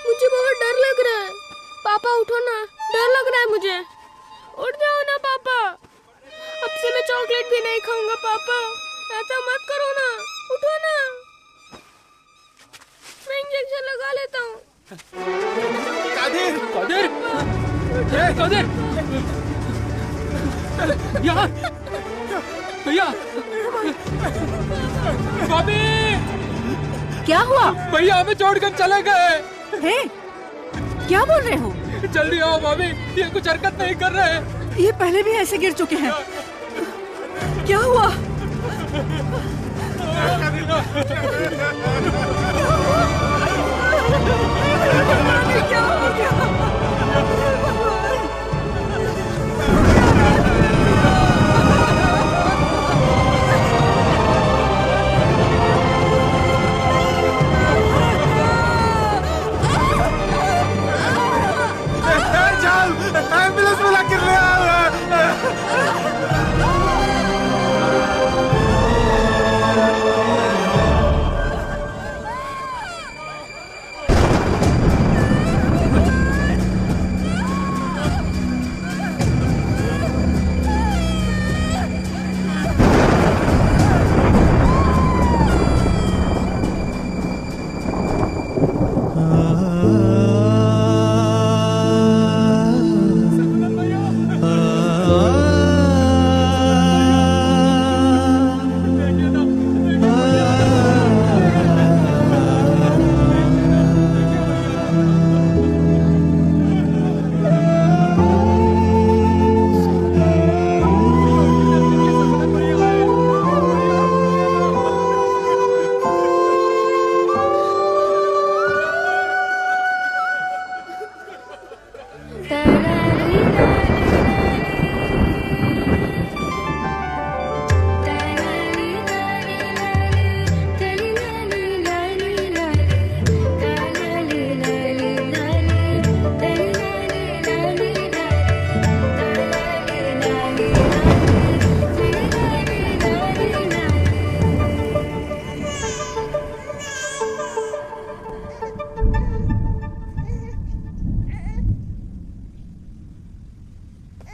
मुझे बहुत डर लग रहा है। पापा उठो ना, डर लग रहा है मुझे। उठ जाओ ना पापा। अब से मैं चॉकलेट भी नहीं खाऊंगा पापा। ऐसा मत करो ना, उठो ना। मैं इंजेक्शन लगा लेता हूँ। कादिर, कादिर, ए कादिर, यहाँ, भैया, भाभी, क्या हुआ? भैया हमें छोड़कर चले गए। हे, क्या बोल रहे हो? जल्दी आओ भाभी, ये कुछ हरकत नहीं कर रहे। ये पहले भी ऐसे गिर चुके हैं। क्या हुआ? क्या हो गया? एम्बुलेंस बुला कर ले आओ।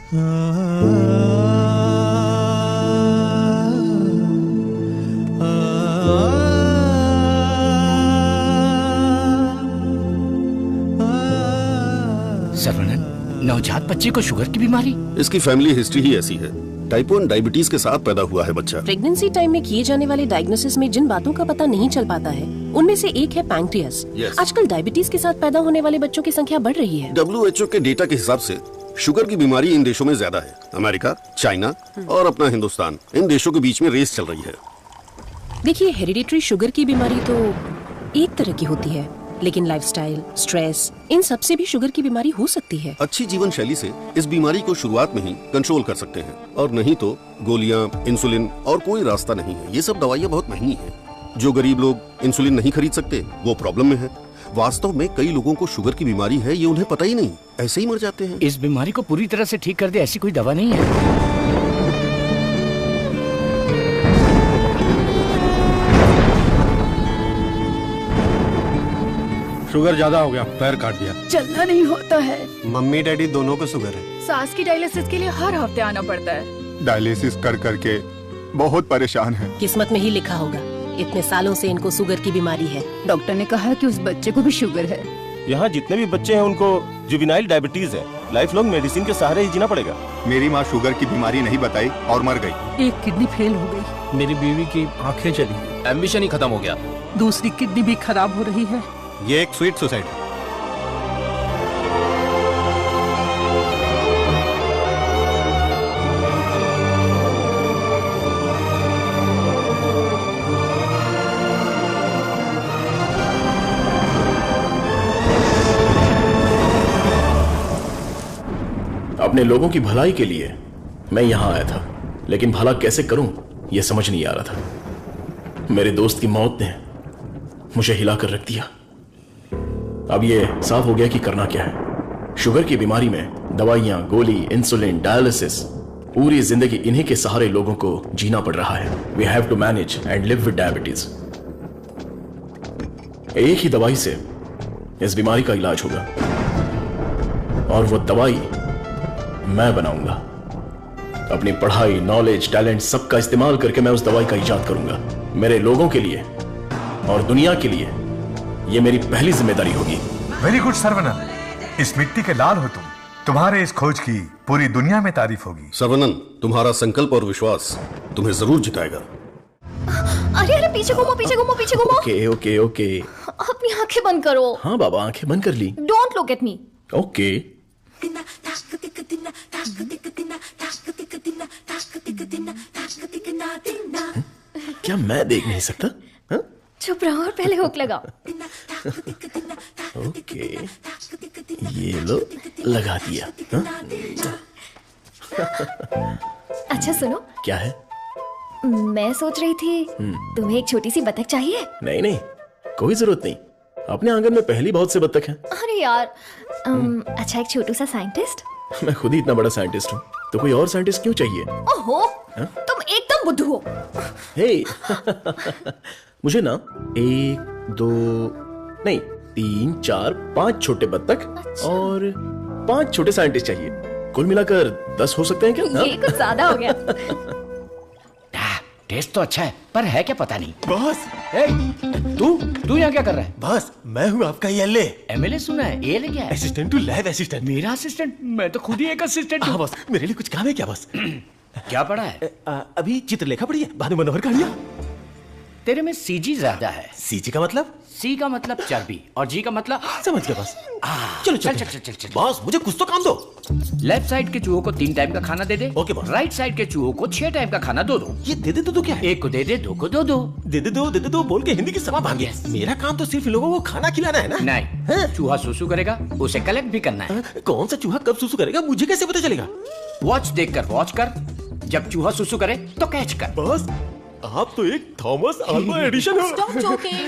सर्वनन, नवजात बच्चे को शुगर की बीमारी? इसकी फैमिली हिस्ट्री ही ऐसी है। टाइप 1 डायबिटीज के साथ पैदा हुआ है बच्चा। प्रेगनेंसी टाइम में किए जाने वाले डायग्नोसिस में जिन बातों का पता नहीं चल पाता है उनमें से एक है पैंक्रियास। आजकल डायबिटीज के साथ पैदा होने वाले बच्चों की संख्या बढ़ रही है। WHO के डेटा के हिसाब से शुगर की बीमारी इन देशों में ज्यादा है। अमेरिका, चाइना और अपना हिंदुस्तान, इन देशों के बीच में रेस चल रही है। देखिए, हेरिडिटरी शुगर की बीमारी तो एक तरह की होती है, लेकिन लाइफस्टाइल, स्ट्रेस, इन सब से भी शुगर की बीमारी हो सकती है। अच्छी जीवन शैली से इस बीमारी को शुरुआत में ही कंट्रोल कर सकते हैं, और नहीं तो गोलियां, इंसुलिन और कोई रास्ता नहीं है। ये सब दवाइयाँ बहुत महंगी हैं। जो गरीब लोग इंसुलिन नहीं खरीद सकते वो प्रॉब्लम में है। वास्तव में कई लोगों को शुगर की बीमारी है, ये उन्हें पता ही नहीं, ऐसे ही मर जाते हैं। इस बीमारी को पूरी तरह से ठीक कर दे ऐसी कोई दवा नहीं है। शुगर ज्यादा हो गया, पैर काट दिया। चलना नहीं होता है। मम्मी डैडी दोनों को शुगर है। सास की डायलिसिस के लिए हर हफ्ते आना पड़ता है। डायलिसिस कर करके बहुत परेशान है। किस्मत में ही लिखा होगा, इतने सालों से इनको शुगर की बीमारी है। डॉक्टर ने कहा कि उस बच्चे को भी शुगर है। यहाँ जितने भी बच्चे हैं उनको जुवेनाइल डायबिटीज है। लाइफ लॉन्ग मेडिसिन के सहारे ही जीना पड़ेगा। मेरी माँ शुगर की बीमारी नहीं बताई और मर गई। एक किडनी फेल हो गई। मेरी बीवी की आंखें चली, एम्बिशन ही खत्म हो गया। दूसरी किडनी भी खराब हो रही है। ये एक स्वीट सुसाइड है। अपने लोगों की भलाई के लिए मैं यहां आया था, लेकिन भला कैसे करूं यह समझ नहीं आ रहा था। मेरे दोस्त की मौत ने मुझे हिलाकर रख दिया। अब यह साफ हो गया कि करना क्या है। शुगर की बीमारी में दवाइयां, गोली, इंसुलिन, डायलिसिस, पूरी जिंदगी इन्हीं के सहारे लोगों को जीना पड़ रहा है। We have to manage and live with diabetes. एक ही दवाई से इस बीमारी का इलाज होगा, और वो दवाई मैं बनाऊंगा। अपनी पढ़ाई, नॉलेज, टैलेंट सबका इस्तेमाल करके मैं उस दवाई का इजाद करूंगा। मेरे लोगों के लिए और दुनिया के लिए ये मेरी पहली जिम्मेदारी होगी। वेरी गुड सर्वनन, इस मिट्टी के लाल हो तुम। तुम्हारे इस खोज की पूरी दुनिया में तारीफ होगी। सर्वनन, तुम्हारा संकल्प और विश्वास तुम्हें जरूर जिताएगा। अरे अरे, पीछे घूमो, पीछे घूमो, पीछे घूमो। ओके ओके ओके, अपनी आंखें बंद करो। हाँ बाबा, आंखें बंद कर ली। Don't look at me. Okay. क्या मैं देख नहीं सकता? हा? चुप रहो और पहले हुक लगाओ। ओके, ये लो, लगा दिया। हा? अच्छा सुनो। क्या है? मैं सोच रही थी तुम्हें एक छोटी सी बतख चाहिए। नहीं नहीं, कोई जरूरत नहीं। अपने आंगन में पहली बहुत से बत्तख हैं। अरे यार, अच्छा एक छोटू सा साइंटिस्ट। मैं खुद ही इतना बड़ा साइंटिस्ट हूँ, तो कोई और साइंटिस्ट क्यों चाहिए? ओहो, तुम एकदम बुद्धू हो। हे, मुझे ना 1, 2 नहीं 3, 4, 5 छोटे बत्तख और 5 छोटे साइंटिस्ट चाहिए। कुल मिलाकर 10 हो सकते हैं क्या? ये कुछ ज्यादा हो गया। टेस्ट तो अच्छा है, पर है क्या पता नहीं। बॉस, तू यहाँ क्या कर रहा है? बॉस, मैं हूँ आपका एमएलए। एमएलए सुना है? एएलए क्या है? Assistant to lab assistant. मेरा असिस्टेंट? मैं तो खुद ही एक असिस्टेंट हूँ। बॉस, मेरे लिए कुछ काम है क्या बॉस? क्या पढ़ा है? अभी चित्रलेखा पढ़ी है, बाद में मनोहर कहानियां। तेरे में सीजी ज्यादा है। सीजी का मतलब? सी का मतलब चर्बी और जी का मतलब समझ गया बॉस। चलो चल चल चल चल चल। बॉस, मुझे कुछ तो काम दो। लेफ्ट साइड के चूहों को 3 टाइम का खाना दे दे। Okay boss. राइट साइड के चूहों को 6 टाइम का खाना दो। ये दे दे तो क्या है? एक को दे दे, 2 को दो। दे दे दो बोल के हिंदी की सभा भांगे। मेरा काम तो सिर्फ इन लोगों को खाना खिलाना है ना? नहीं, चूहा सुसु करेगा, उसे कलेक्ट भी करना है। कौन सा चूहा कब सुसु करेगा मुझे कैसे पता चलेगा? वॉच देखकर वॉच कर, जब चूहा सुसु करे तो कैच कर। बॉस, आप तो एक थॉमस अल्वा एडिशन हो। Stop joking.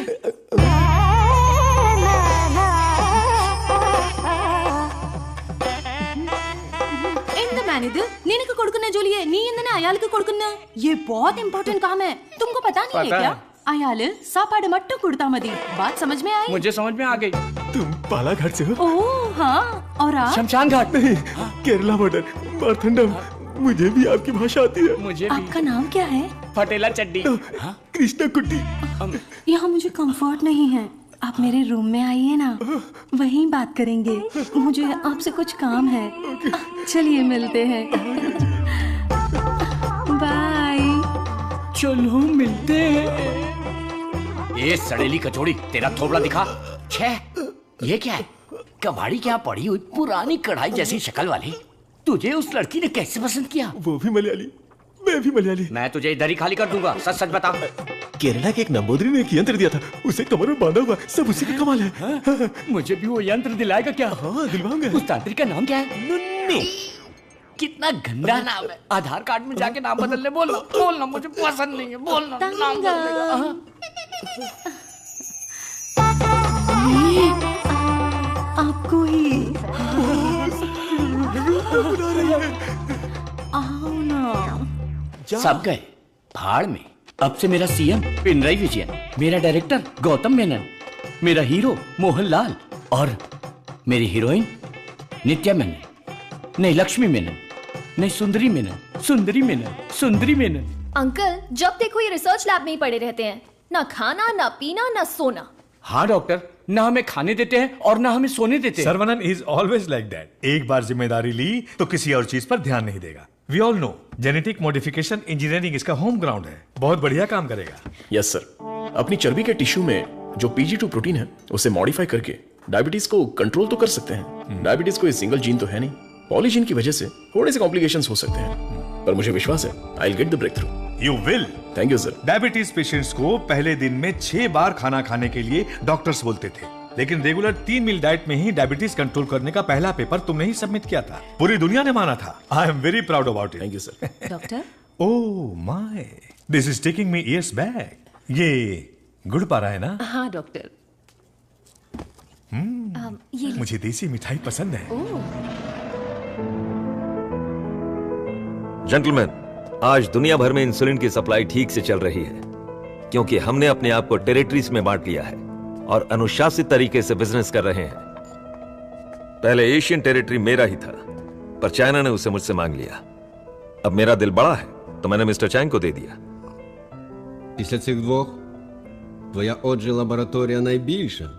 నేను కొడుకున్నా జోలియే నీ ఇందనే అయాలకు కొడుకున్నా ये बहुत इंपॉर्टेंट काम है, तुमको पता नहीं है क्या? अयाल सापाड़ मट्टू कुड़ता मदी, बात समझ में आई? मुझे समझ में आ गई। तुम बालाघाट से हो? ओह, हाँ, और आप? शमशान घाट। नहीं, केरला बॉर्डर, मारथंडम। मुझे भी आपकी भाषा आती है। मुझे भी। आपका नाम क्या है? फटेला चड्डी। कृष्णा कुट्टी। यहाँ मुझे कंफर्ट नहीं है, आप मेरे रूम में आइए ना, वहीं बात करेंगे। मुझे आपसे कुछ काम है। चलिए मिलते हैं। बाय। चलो मिलते हैं। ये सड़ेली कचौड़ी, तेरा थोबड़ा दिखा। छे, ये क्या है? कबाड़ी क्या पड़ी हुई पुरानी कढ़ाई जैसी शक्ल वाली। तुझे उस लड़की ने कैसे पसंद किया? वो भी मलयाली, मैं भी मलयाली। मैं तुझे इधर ही खाली कर दूंगा, सच सच बता। केरला के एक नंबोदरी ने एक यंत्र दिया था, उसे कमर में बांधा हुआ, सब उसी का कमाल है। हाँ, मुझे भी वो यंत्र दिलाएगा क्या? हाँ, दिलवाऊंगा। उस तांत्रिक का नाम क्या है? नन्नू। कितना गंदा नाम है। आधार कार्ड में जाके नाम बदलने बोलना, बोलना मुझे पसंद नहीं है, बोलना नाम बदलेगा। आपको ही। आओ ना। सब गए भाड़ में। अब से मेरा सीएम पिनराई विजयन, मेरा डायरेक्टर गौतम मेनन, मेरा हीरो मोहनलाल और मेरी हीरोइन नित्या मेनन, नहीं लक्ष्मी मेनन, नहीं सुंदरी मेनन, सुंदरी मेनन, सुंदरी मेनन। अंकल, जब देखो ये रिसर्च लैब में ही पड़े रहते हैं, ना खाना ना पीना ना सोना। हाँ डॉक्टर, ना हमें खाने देते हैं और ना हमें सोने देते हैं। Saravanan is always like that. एक बार जिम्मेदारी ली तो किसी और चीज पर ध्यान नहीं देगा। We all know genetic modification engineering इसका होम ग्राउंड है। बहुत बढ़िया काम करेगा। Yes sir. अपनी चर्बी के टिश्यू में जो PGI प्रोटीन है उसे मॉडिफाई करके डायबिटीज को कंट्रोल तो कर सकते हैं। डायबिटीज कोई सिंगल जीन तो है नहीं, पॉलीजीन की वजह से थोड़े से कॉम्प्लिकेशंस हो सकते हैं, पर मुझे विश्वास है I will get the breakthrough. You will. Thank you sir. Diabetes patients को पहले दिन में 6 बार खाना खाने के लिए डॉक्टर्स बोलते थे, लेकिन रेगुलर 3 मील डाइट में ही डायबिटीज कंट्रोल करने का पहला पेपर तुमने ही सबमिट किया था। पूरी दुनिया ने माना था। आई am very proud about it. Thank you sir. Doctor. Oh my, this is taking me years back. ये गुड़ पारा है ना? हाँ डॉक्टर। मुझे देसी मिठाई पसंद है। जेंटलमैन, आज दुनिया भर में इंसुलिन की सप्लाई ठीक से चल रही है क्योंकि हमने अपने आप को टेरिटरीज में बांट लिया है और अनुशासित तरीके से बिजनेस कर रहे हैं। पहले एशियन टेरिटरी मेरा ही था, पर चाइना ने उसे मुझसे मांग लिया। अब मेरा दिल बड़ा है तो मैंने मिस्टर चैंग को दे दिया। Після цих двох твоя отже лабораторія найбільша.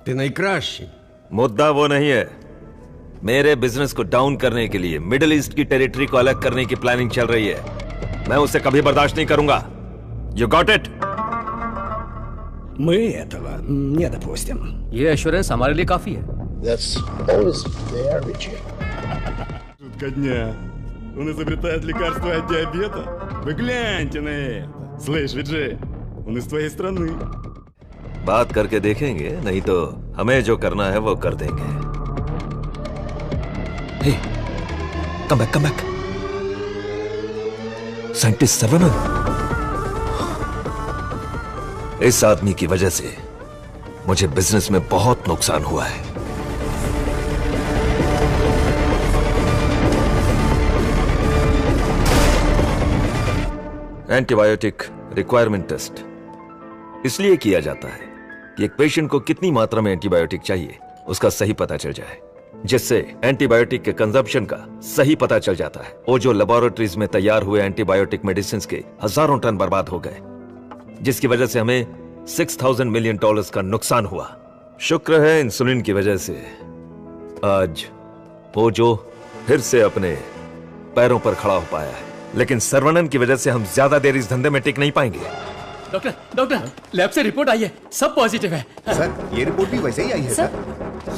Ти найкращий. मुद्दा वो नहीं है। मेरे बिजनेस को डाउन करने के लिए मिडिल ईस्ट की टेरिटरी को अलग करने की प्लानिंग चल रही है। मैं उसे कभी बर्दाश्त नहीं करूंगा। You got it? Мы этого не допустим. ये एश्योरेंस हमारे लिए काफी है। That's always there, Richie. Шутка дня. Он изобретает лекарство от диабета? Вы гляньте на это. Слышь, Виджей, он из твоей страны. बात करके देखेंगे, नहीं तो हमें जो करना है वो कर देंगे। Hey, come back, come back. Scientist Saravanan. इस आदमी की वजह से मुझे बिजनेस में बहुत नुकसान हुआ है। एंटीबायोटिक रिक्वायरमेंट टेस्ट इसलिए किया जाता है कि एक पेशेंट को कितनी मात्रा में एंटीबायोटिक चाहिए उसका सही पता चल जाए, जिससे एंटीबायोटिक के कंजप्शन का सही पता चल जाता है। वो जो लेबोरेटरीज में तैयार हुए एंटीबायोटिक मेडिसिन के हजारों टन बर्बाद हो गए, जिसकी वजह से हमें $6,000 मिलियन का नुकसान हुआ। शुक्र है इंसुलिन की वजह से आज वो जो फिर से अपने पैरों पर खड़ा हो पाया है, लेकिन सर्वनन की वजह से हम ज्यादा देर इस धंधे में टिक नहीं पाएंगे। डॉक्टर, लैब से रिपोर्ट आई है, सब पॉजिटिव है। सर, ये रिपोर्ट भी वैसे ही आई है सर।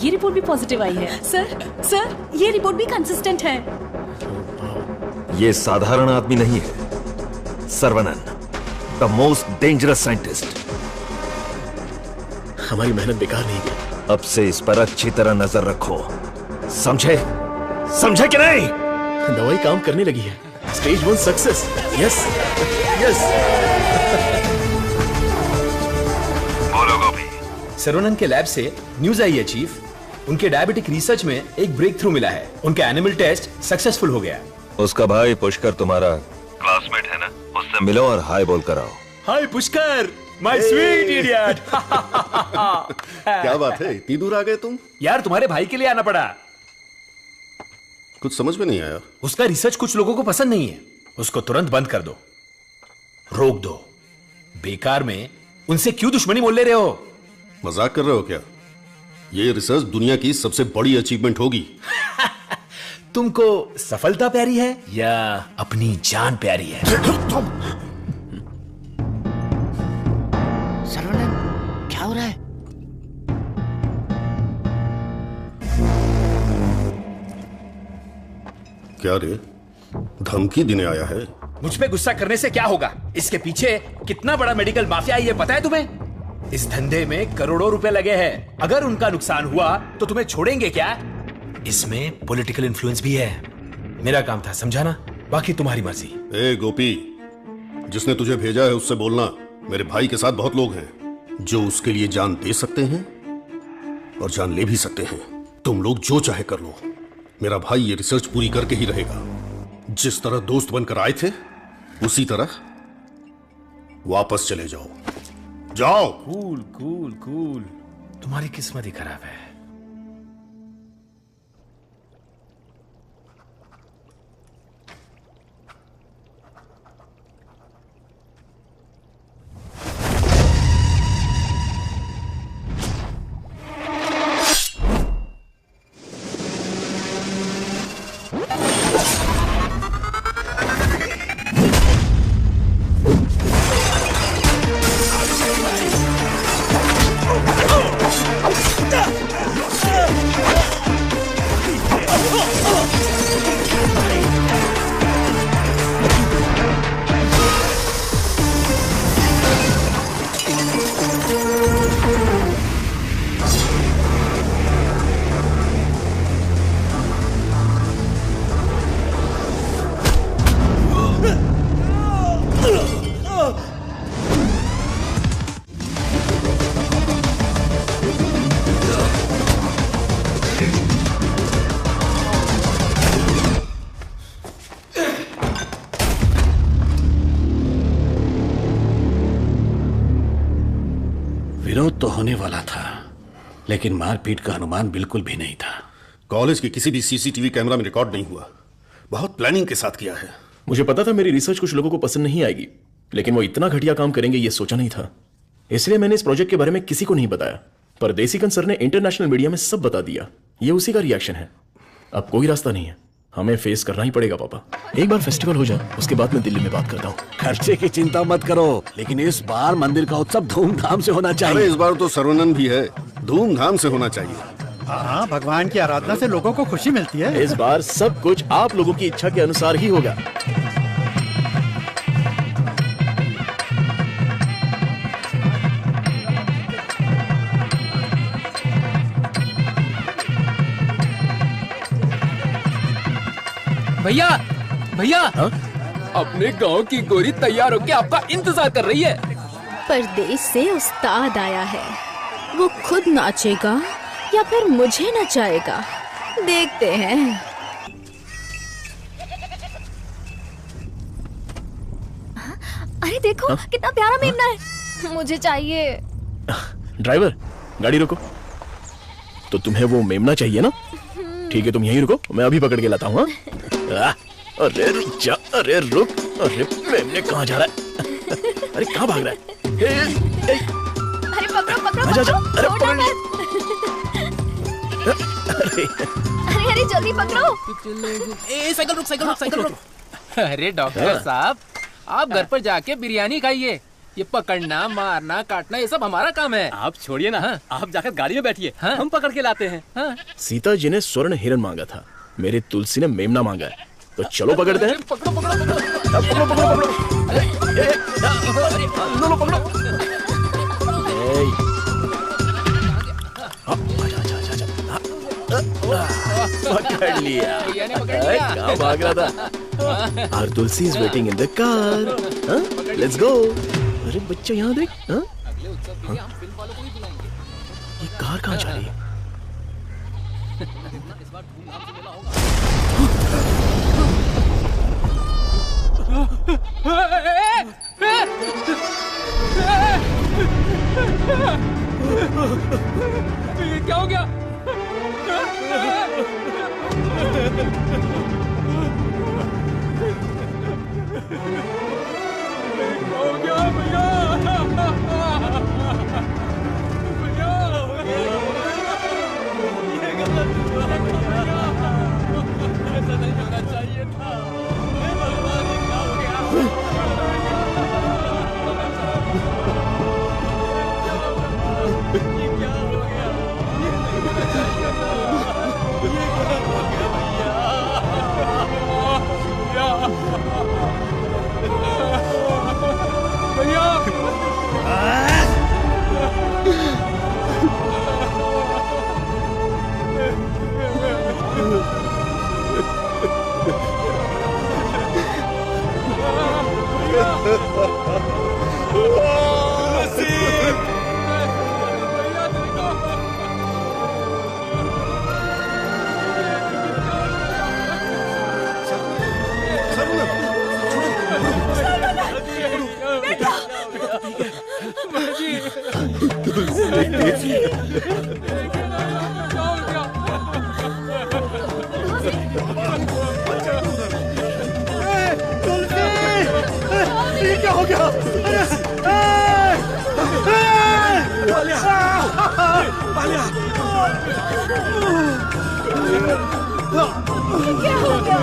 ये रिपोर्ट भी पॉजिटिव आई है। सर, ये रिपोर्ट भी कंसिस्टेंट है। ये साधारण आदमी नहीं है, Saravanan, the most dangerous scientist. हमारी मेहनत बेकार नहीं गई। अब से इस पर अच्छी तरह नजर रखो, समझे? समझे कि नहीं? दवाई काम करने लगी है। Stage 1 success. Yes yes. बोलो गोपी। सर्वनन के लैब से न्यूज आई है चीफ, उनके डायबिटिक रिसर्च में एक ब्रेक थ्रू मिला है। उनका एनिमल टेस्ट सक्सेसफुल हो गया। उसका भाई पुष्कर तुम्हारा क्लासमेट है ना, उससे मिलो और हाय बोल कर आओ। हाय पुष्कर, माय स्वीट इडियट। क्या बात है, इतनी दूर आ गए तुम? यार तुम्हारे भाई के लिए आना पड़ा। कुछ समझ में नहीं आया। उसका रिसर्च कुछ लोगों को पसंद नहीं है, उसको तुरंत बंद कर दो, रोक दो। बेकार में उनसे क्यों दुश्मनी मोल ले रहे हो? मजाक कर रहे हो क्या? ये रिसर्च दुनिया की सबसे बड़ी अचीवमेंट होगी। तुमको सफलता प्यारी है या अपनी जान प्यारी है? सर्वनन, क्या हो रहा है? क्या रे, धमकी देने आया है? मुझ पे गुस्सा करने से क्या होगा? इसके पीछे कितना बड़ा मेडिकल माफिया है ये पता है तुम्हें? इस धंधे में करोड़ों रुपए लगे हैं। अगर उनका नुकसान हुआ तो तुम्हें छोड़ेंगे क्या? इसमें पॉलिटिकल इन्फ्लुएंस भी है। मेरा काम था समझाना, बाकी तुम्हारी मर्जी। ए गोपी, जिसने तुझे भेजा है उससे बोलना मेरे भाई के साथ बहुत लोग हैं जो उसके लिए जान दे सकते हैं और जान ले भी सकते हैं। तुम लोग जो चाहे कर लो, मेरा भाई ये रिसर्च पूरी करके ही रहेगा। जिस तरह दोस्त बनकर आए थे उसी तरह वापस चले जाओ। जाओ। कूल कूल कूल, तुम्हारी किस्मत ही खराब है। विरोध तो होने वाला था, लेकिन मारपीट का अनुमान बिल्कुल भी नहीं था। कॉलेज के किसी भी सीसीटीवी कैमरा में रिकॉर्ड नहीं हुआ। बहुत प्लानिंग के साथ किया है। मुझे पता था मेरी रिसर्च कुछ लोगों को पसंद नहीं आएगी, लेकिन वो इतना घटिया काम करेंगे ये सोचा नहीं था। इसलिए मैंने इस प्रोजेक्ट के बारे में किसी को नहीं बताया, पर देसीकन सर ने इंटरनेशनल मीडिया में सब बता दिया। ये उसी का रिएक्शन है। अब कोई रास्ता नहीं है, हमें फेस करना ही पड़ेगा पापा। एक बार फेस्टिवल हो जाए उसके बाद मैं दिल्ली में बात करता हूँ। खर्चे की चिंता मत करो, लेकिन इस बार मंदिर का उत्सव धूमधाम से होना चाहिए। अरे इस बार तो सर्वनन भी है, धूमधाम से होना चाहिए। हाँ, भगवान की आराधना से लोगों को खुशी मिलती है। इस बार सब कुछ आप लोगों की इच्छा के अनुसार ही होगा। भैया भैया, अपने गांव की गोरी तैयार होकर आपका इंतजार कर रही है। परदेश से उस्ताद आया है, वो खुद नाचेगा या फिर मुझे नचाएगा, देखते हैं। अरे देखो कितना प्यारा मेमना है, मुझे चाहिए। ड्राइवर, गाड़ी रोको। तो तुम्हें वो मेमना चाहिए ना? ठीक है, तुम यहीं रुको, मैं अभी पकड़ के लाता हूँ। अरे रुक जा, अरे रुक। अरे मेमने कहाँ जा रहा है? अरे कहाँ भाग रहा है? अरे पकड़ो पकड़ो आजा, आजा, पकड़ो, अरे छोड़ो मत। अरे अरे जल्दी पकड़ो। साइकिल रुक, साइकिल रुक, साइकिल रुक। अरे डॉक्टर साहब, आप घर पर जाके बिरयानी खाइए। ये पकड़ना, मारना, काटना ये सब हमारा काम है। आप छोड़िए ना, आप जाकर गाड़ी में बैठिए, हम पकड़ के लाते हैं। सीता जी ने स्वर्ण हिरण मांगा था, मेरी तुलसी ने मेमना मांगा है, तो चलो पकड़ते हैं। पकड़ो पकड़ो पकड़ो पकड़ो पकड़ो पकड़ लिया। कहाँ भाग रहा था? Our Tulsi is waiting in the car. Let's go. अरे बच्चा यहाँ देख। ये कार कहाँ जा रही है? ये क्या हो गया? हो गया भैया, ये गलत हुआ भैया, ऐसा नहीं होना चाहिए था। भगवान ये क्या हो गया? ये क्या हो गया? ये नहीं होना चाहिए था। ये गलत हो गया भैया। ये क्या हो गया?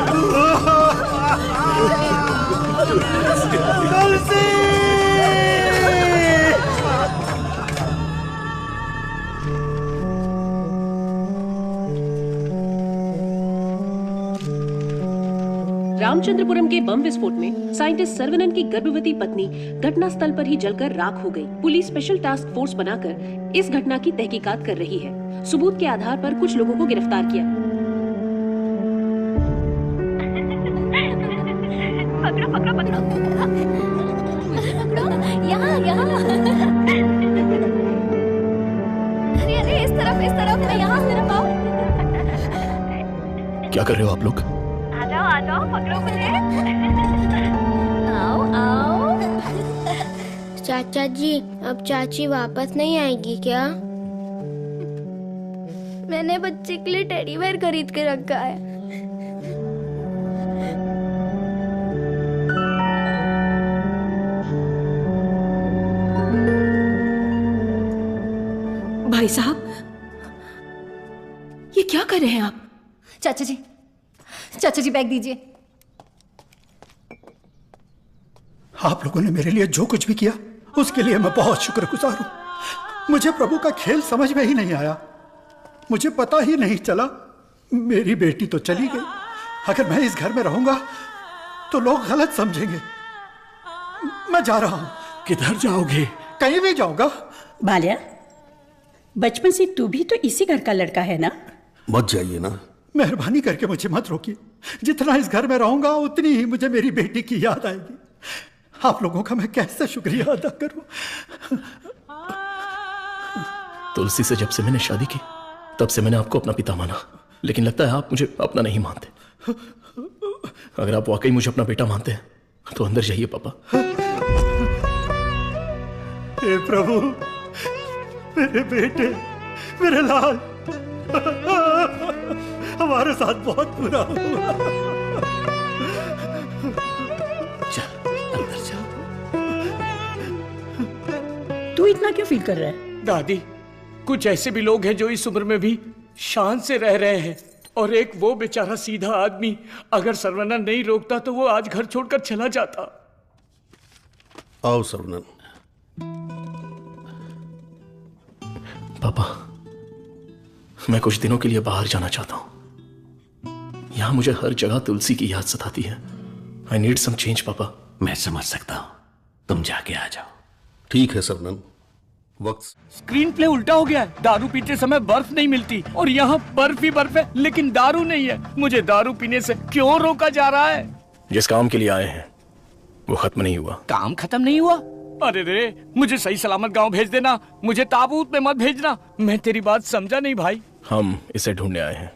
रामचंद्रपुरम के बम विस्फोट में साइंटिस्ट सर्वनन की गर्भवती पत्नी घटना स्थल पर ही जलकर राख हो गई। पुलिस स्पेशल टास्क फोर्स बनाकर इस घटना की तहकीकात कर रही है। सबूत के आधार पर कुछ लोगों को गिरफ्तार किया। पकड़ो पकड़ो पकड़ो, पकड़ो यहाँ यहाँ। अरे अरे इस तरफ यहाँ तरफ आओ। क्या कर रहे हो आप लोग? आ जाओ पकड़ो मुझे। आओ आओ। चाचा जी, अब चाची वापस नहीं आएगी क्या? मैंने बच्चे के लिए टेडी बेयर खरीद के रखा है। भाई साहब, ये क्या कर रहे हैं आप? चाचा जी बैग दीजिए। आप लोगों ने मेरे लिए जो कुछ भी किया उसके लिए मैं बहुत शुक्रगुजार हूं। मुझे प्रभु का खेल समझ में ही नहीं आया। मुझे पता ही नहीं चला। मेरी बेटी तो चली गई। अगर मैं इस घर में रहूंगा तो लोग गलत समझेंगे। मैं जा रहा हूं। किधर जाओगे? कहीं भी जाऊंगा। बाल्या, बचपन से तू भी तो इसी घर का लड़का है ना? मत जाइए ना। मेहरबानी करके मुझे मत रोकिए। जितना इस घर में रहूंगा उतनी ही मुझे मेरी बेटी की याद आएगी। आप लोगों का मैं कैसे शुक्रिया अदा करूं। तुलसी से जब से मैंने शादी की तब से मैंने आपको अपना पिता माना, लेकिन लगता है आप मुझे अपना नहीं मानते। अगर आप वाकई मुझे अपना बेटा मानते हैं तो अंदर जाइए पापा। हे प्रभु, मेरे बेटे, मेरे लाल, हमारे साथ बहुत बुरा हुआ। अंदर जा। तू इतना क्यों फील कर रहा है? दादी, कुछ ऐसे भी लोग हैं जो इस उम्र में भी शान से रह रहे हैं, और एक वो बेचारा सीधा आदमी, अगर सर्वनन नहीं रोकता तो वो आज घर छोड़कर चला जाता। आओ सर्वनन। पापा, मैं कुछ दिनों के लिए बाहर जाना चाहता हूं। यहां मुझे हर जगह तुलसी की याद सताती है। आई नीड सम चेंज पापा। मैं समझ सकता हूं, तुम जाके आ जाओ। ठीक है सर्वनन, वक्त। स्क्रीन प्ले उल्टा हो गया है। दारू पीते समय बर्फ नहीं मिलती और यहाँ बर्फ ही बर्फ है, लेकिन दारू नहीं है। मुझे दारू पीने से क्यों रोका जा रहा है? जिस काम के लिए आए हैं वो खत्म नहीं हुआ। काम खत्म नहीं हुआ? अरे रे, मुझे सही सलामत गांव भेज देना। मुझे ताबूत में मत भेजना। मैं तेरी बात समझा नहीं भाई। हम इसे ढूंढने आए हैं।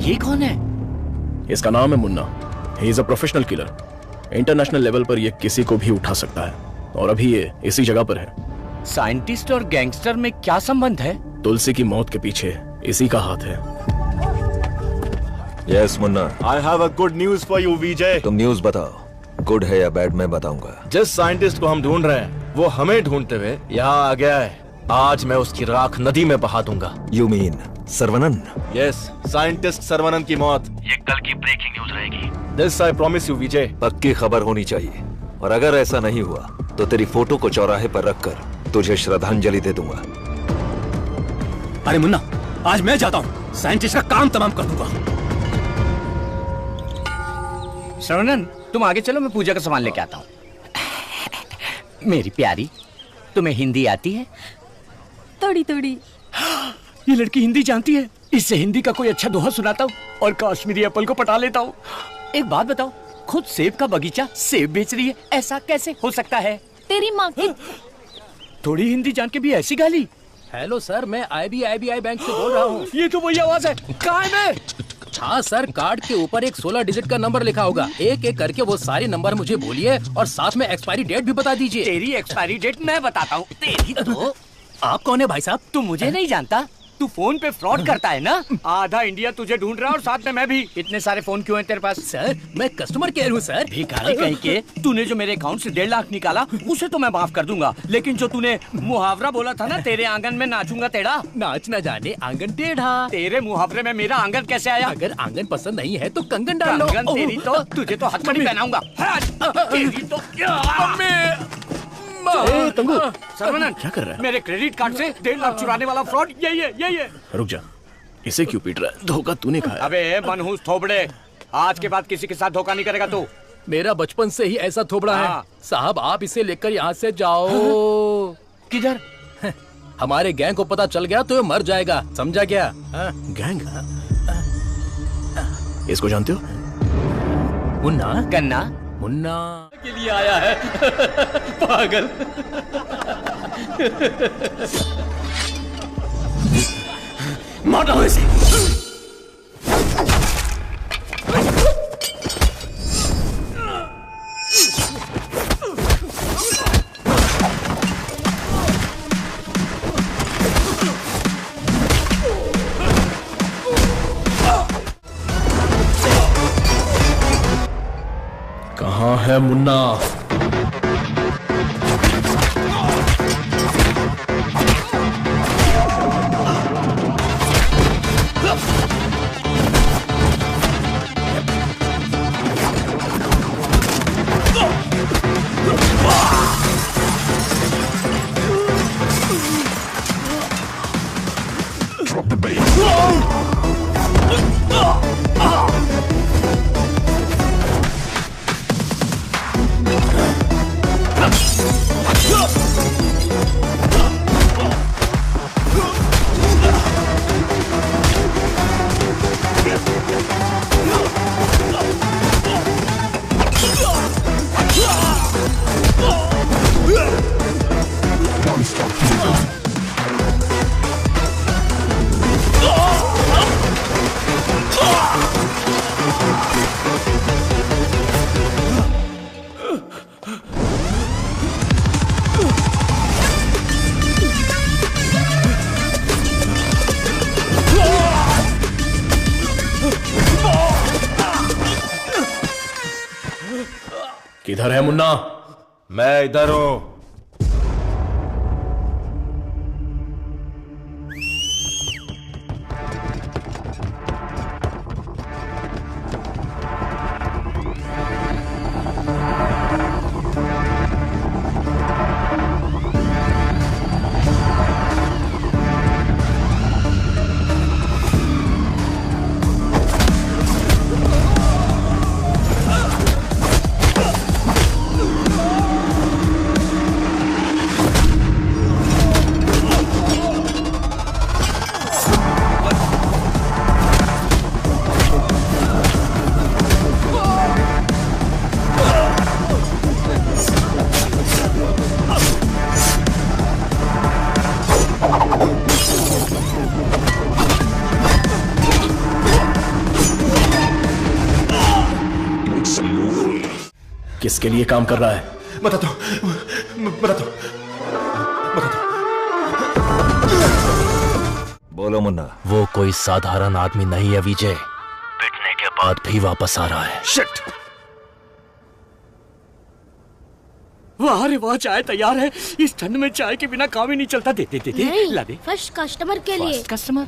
ये कौन है? इसका नाम है Munna. He is a professional killer. International level पर ये किसी को भी उठा सकता है, और अभी ये इसी जगह पर है। साइंटिस्ट और गैंगस्टर में क्या संबंध है? तुलसी की मौत के पीछे इसी का हाथ है। Yes Munna, I have a good news for you Vijay. तुम न्यूज बताओ, गुड है या बैड मैं बताऊंगा। जिस साइंटिस्ट को हम ढूंढ रहे हैं वो हमें ढूंढते हुए यहाँ आ गया है। आज मैं उसकी राख नदी में बहा दूंगा। You mean Saravanan? Yes, scientist Saravanan की मौत ये कल की ब्रेकिंग न्यूज रहेगी। दिस आई प्रॉमिस यू विजय। पक्की खबर होनी चाहिए, और अगर ऐसा नहीं हुआ तो तेरी फोटो को चौराहे पर रखकर तुझे श्रद्धांजलि दे दूंगा। अरे मुन्ना, आज मैं जाता हूँ, साइंटिस्ट का काम तमाम कर दूंगा। श्रवणन, तुम आगे चलो, मैं पूजा का सामान लेके आता हूँ। मेरी प्यारी, तुम्हें हिंदी आती है? थोड़ी थोड़ी। ये लड़की हिंदी जानती है। इससे हिंदी का कोई अच्छा दोहा सुनाता हूँ और कश्मीरी एप्पल को पटा लेता हूँ। एक बात बताओ, खुद सेब का बगीचा सेब बेच रही है, ऐसा कैसे हो सकता है? तेरी माँ की। थोड़ी हिंदी जान के भी ऐसी गाली। हेलो सर, मैं IBI बैंक से बोल रहा हूँ। ये तो वही आवाज है। कहाँ है मैं? हाँ सर, कार्ड के ऊपर एक 16 डिजिट का नंबर लिखा होगा। एक एक करके वो सारे नंबर मुझे बोलिए और साथ में एक्सपायरी डेट भी बता दीजिए। तेरी एक्सपायरी डेट मैं बताता हूँ। तेरी तो आप कौन है भाई साहब? तू मुझे नहीं जानता? तू फोन पे फ्रॉड करता है ना? आधा इंडिया तुझे ढूंढ रहा है और साथ में मैं भी। इतने सारे फोन क्यों हैं तेरे पास? सर, मैं कस्टमर केयर हूँ सर। भिखारी कहीं के। तूने जो मेरे अकाउंट से 1.5 लाख निकाला उसे तो मैं माफ कर दूंगा, लेकिन जो तूने मुहावरा बोला था ना, तेरे आंगन में नाचूंगा टेढ़ा, नाच न जाने आंगन टेढ़ा। तेरे मुहावरे में मेरा आंगन कैसे आया? अगर आंगन पसंद नहीं है तो कंगन डाल लो। कंगन तेरी तो, तुझे तो हथकड़ी पहनाऊंगा। तेरी तो सर्वनन, क्या कर रहा है? मेरे क्रेडिट कार्ड से 1.5 लाख चुराने वाला फ्रॉड यही है। रुक जा, इसे क्यों पीट रहा है? धोखा तूने खाया। अबे मनहूस थोबड़े, आज के बाद किसी के साथ धोखा नहीं करेगा तू। मेरा बचपन से ही ऐसा थोबड़ा है। साहब, आप इसे लेकर यहाँ से जाओ। किधर? हमारे गैंग को पता चल गया तो ये मर जाएगा, समझा क्या? गैंग? इसको जानते हो? मुन्ना? गन्ना? मुन्ना के लिए आया है। पागल। मारो इसे। कहाँ है मुन्ना? किधर है मुन्ना? मैं इधर हूं। किसके लिए काम कर रहा है? बताता हूं। बोलो मुन्ना। वो कोई साधारण आदमी नहीं है विजय, पिटने के बाद भी वापस आ रहा है। शिट! वाह रे वाह, चाय तैयार है। इस ठंड में चाय के बिना काम ही नहीं चलता। दे दे दे दे, ला दे। फर्स्ट कस्टमर के लिए। कस्टमर?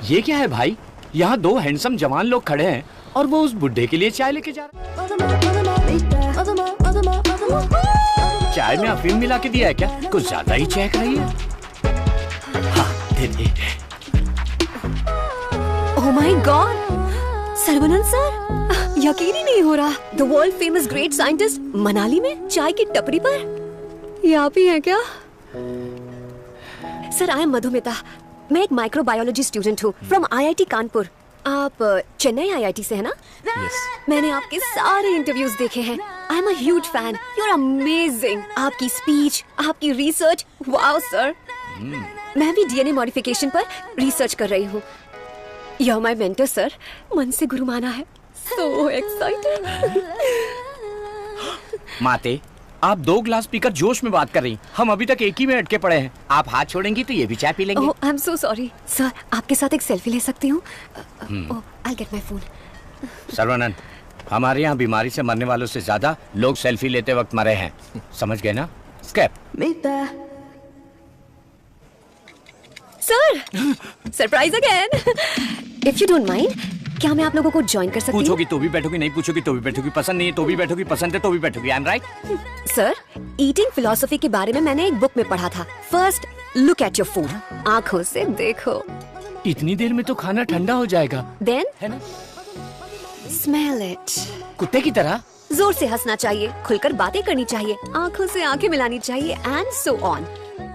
ये क्या है भाई? यहाँ दो हैंडसम जवान लोग खड़े हैं और वो उस बुड्ढे के लिए चाय लेके जा रहे हैं। चाय में अफीम मिला के दिया है क्या? कुछ ज्यादा ही चाय खाई है। हाँ, दे दे। Oh my god, Saravanan sir, यकीन ही नहीं हो रहा। The world famous great scientist Manali में चाय की टपरी पर। ये आप ही हैं क्या? Sir, I am Madhumita. मैं एक माइक्रोबायोलॉजी स्टूडेंट हूँ फ्रॉम IIT कानपुर। आप चेन्नई IIT से है ना? Yes. मैंने आपके सारे इंटरव्यूज देखे हैं। I am a huge fan. You are amazing. आपकी स्पीच, आपकी रिसर्च, वाओ सर। मैं भी DNA मॉडिफिकेशन पर रिसर्च कर रही हूँ। You are my mentor sir. मन से गुरु माना है। So excited. माते, आप 2 ग्लास पीकर जोश में बात कर रही। हम अभी तक एक ही में अटके पड़े हैं। आप हाथ छोड़ेंगी तो ये भी चाय पी लेंगे। I am so sorry sir. आपके साथ एक सेल्फी ले सकती हूँ? I'll get my phone. Saravanan, हमारे यहाँ बीमारी से मरने वालों से ज्यादा लोग सेल्फी लेते वक्त मरे हैं। समझ गए ना? स्कैप। Sir, surprise again. If you don't mind, क्या मैं आप लोगों को ज्वाइन कर सकती हूँ? पूछोगी तो भी बैठोगी, नहीं पूछोगी तो भी बैठोगी, पसंद नहीं है तो भी बैठोगी, पसंद है तो भी बैठोगी। I am right? Sir, eating philosophy के बारे में मैंने एक बुक में पढ़ा था। First look at your food, आंखों से देखो। इतनी देर में तो खाना ठंडा हो जाएगा। देन है ना? Smell it. कुत्ते की तरह जोर से हंसना चाहिए, खुलकर बातें करनी चाहिए, आंखों से आंखें मिलानी चाहिए, एंड सो ऑन।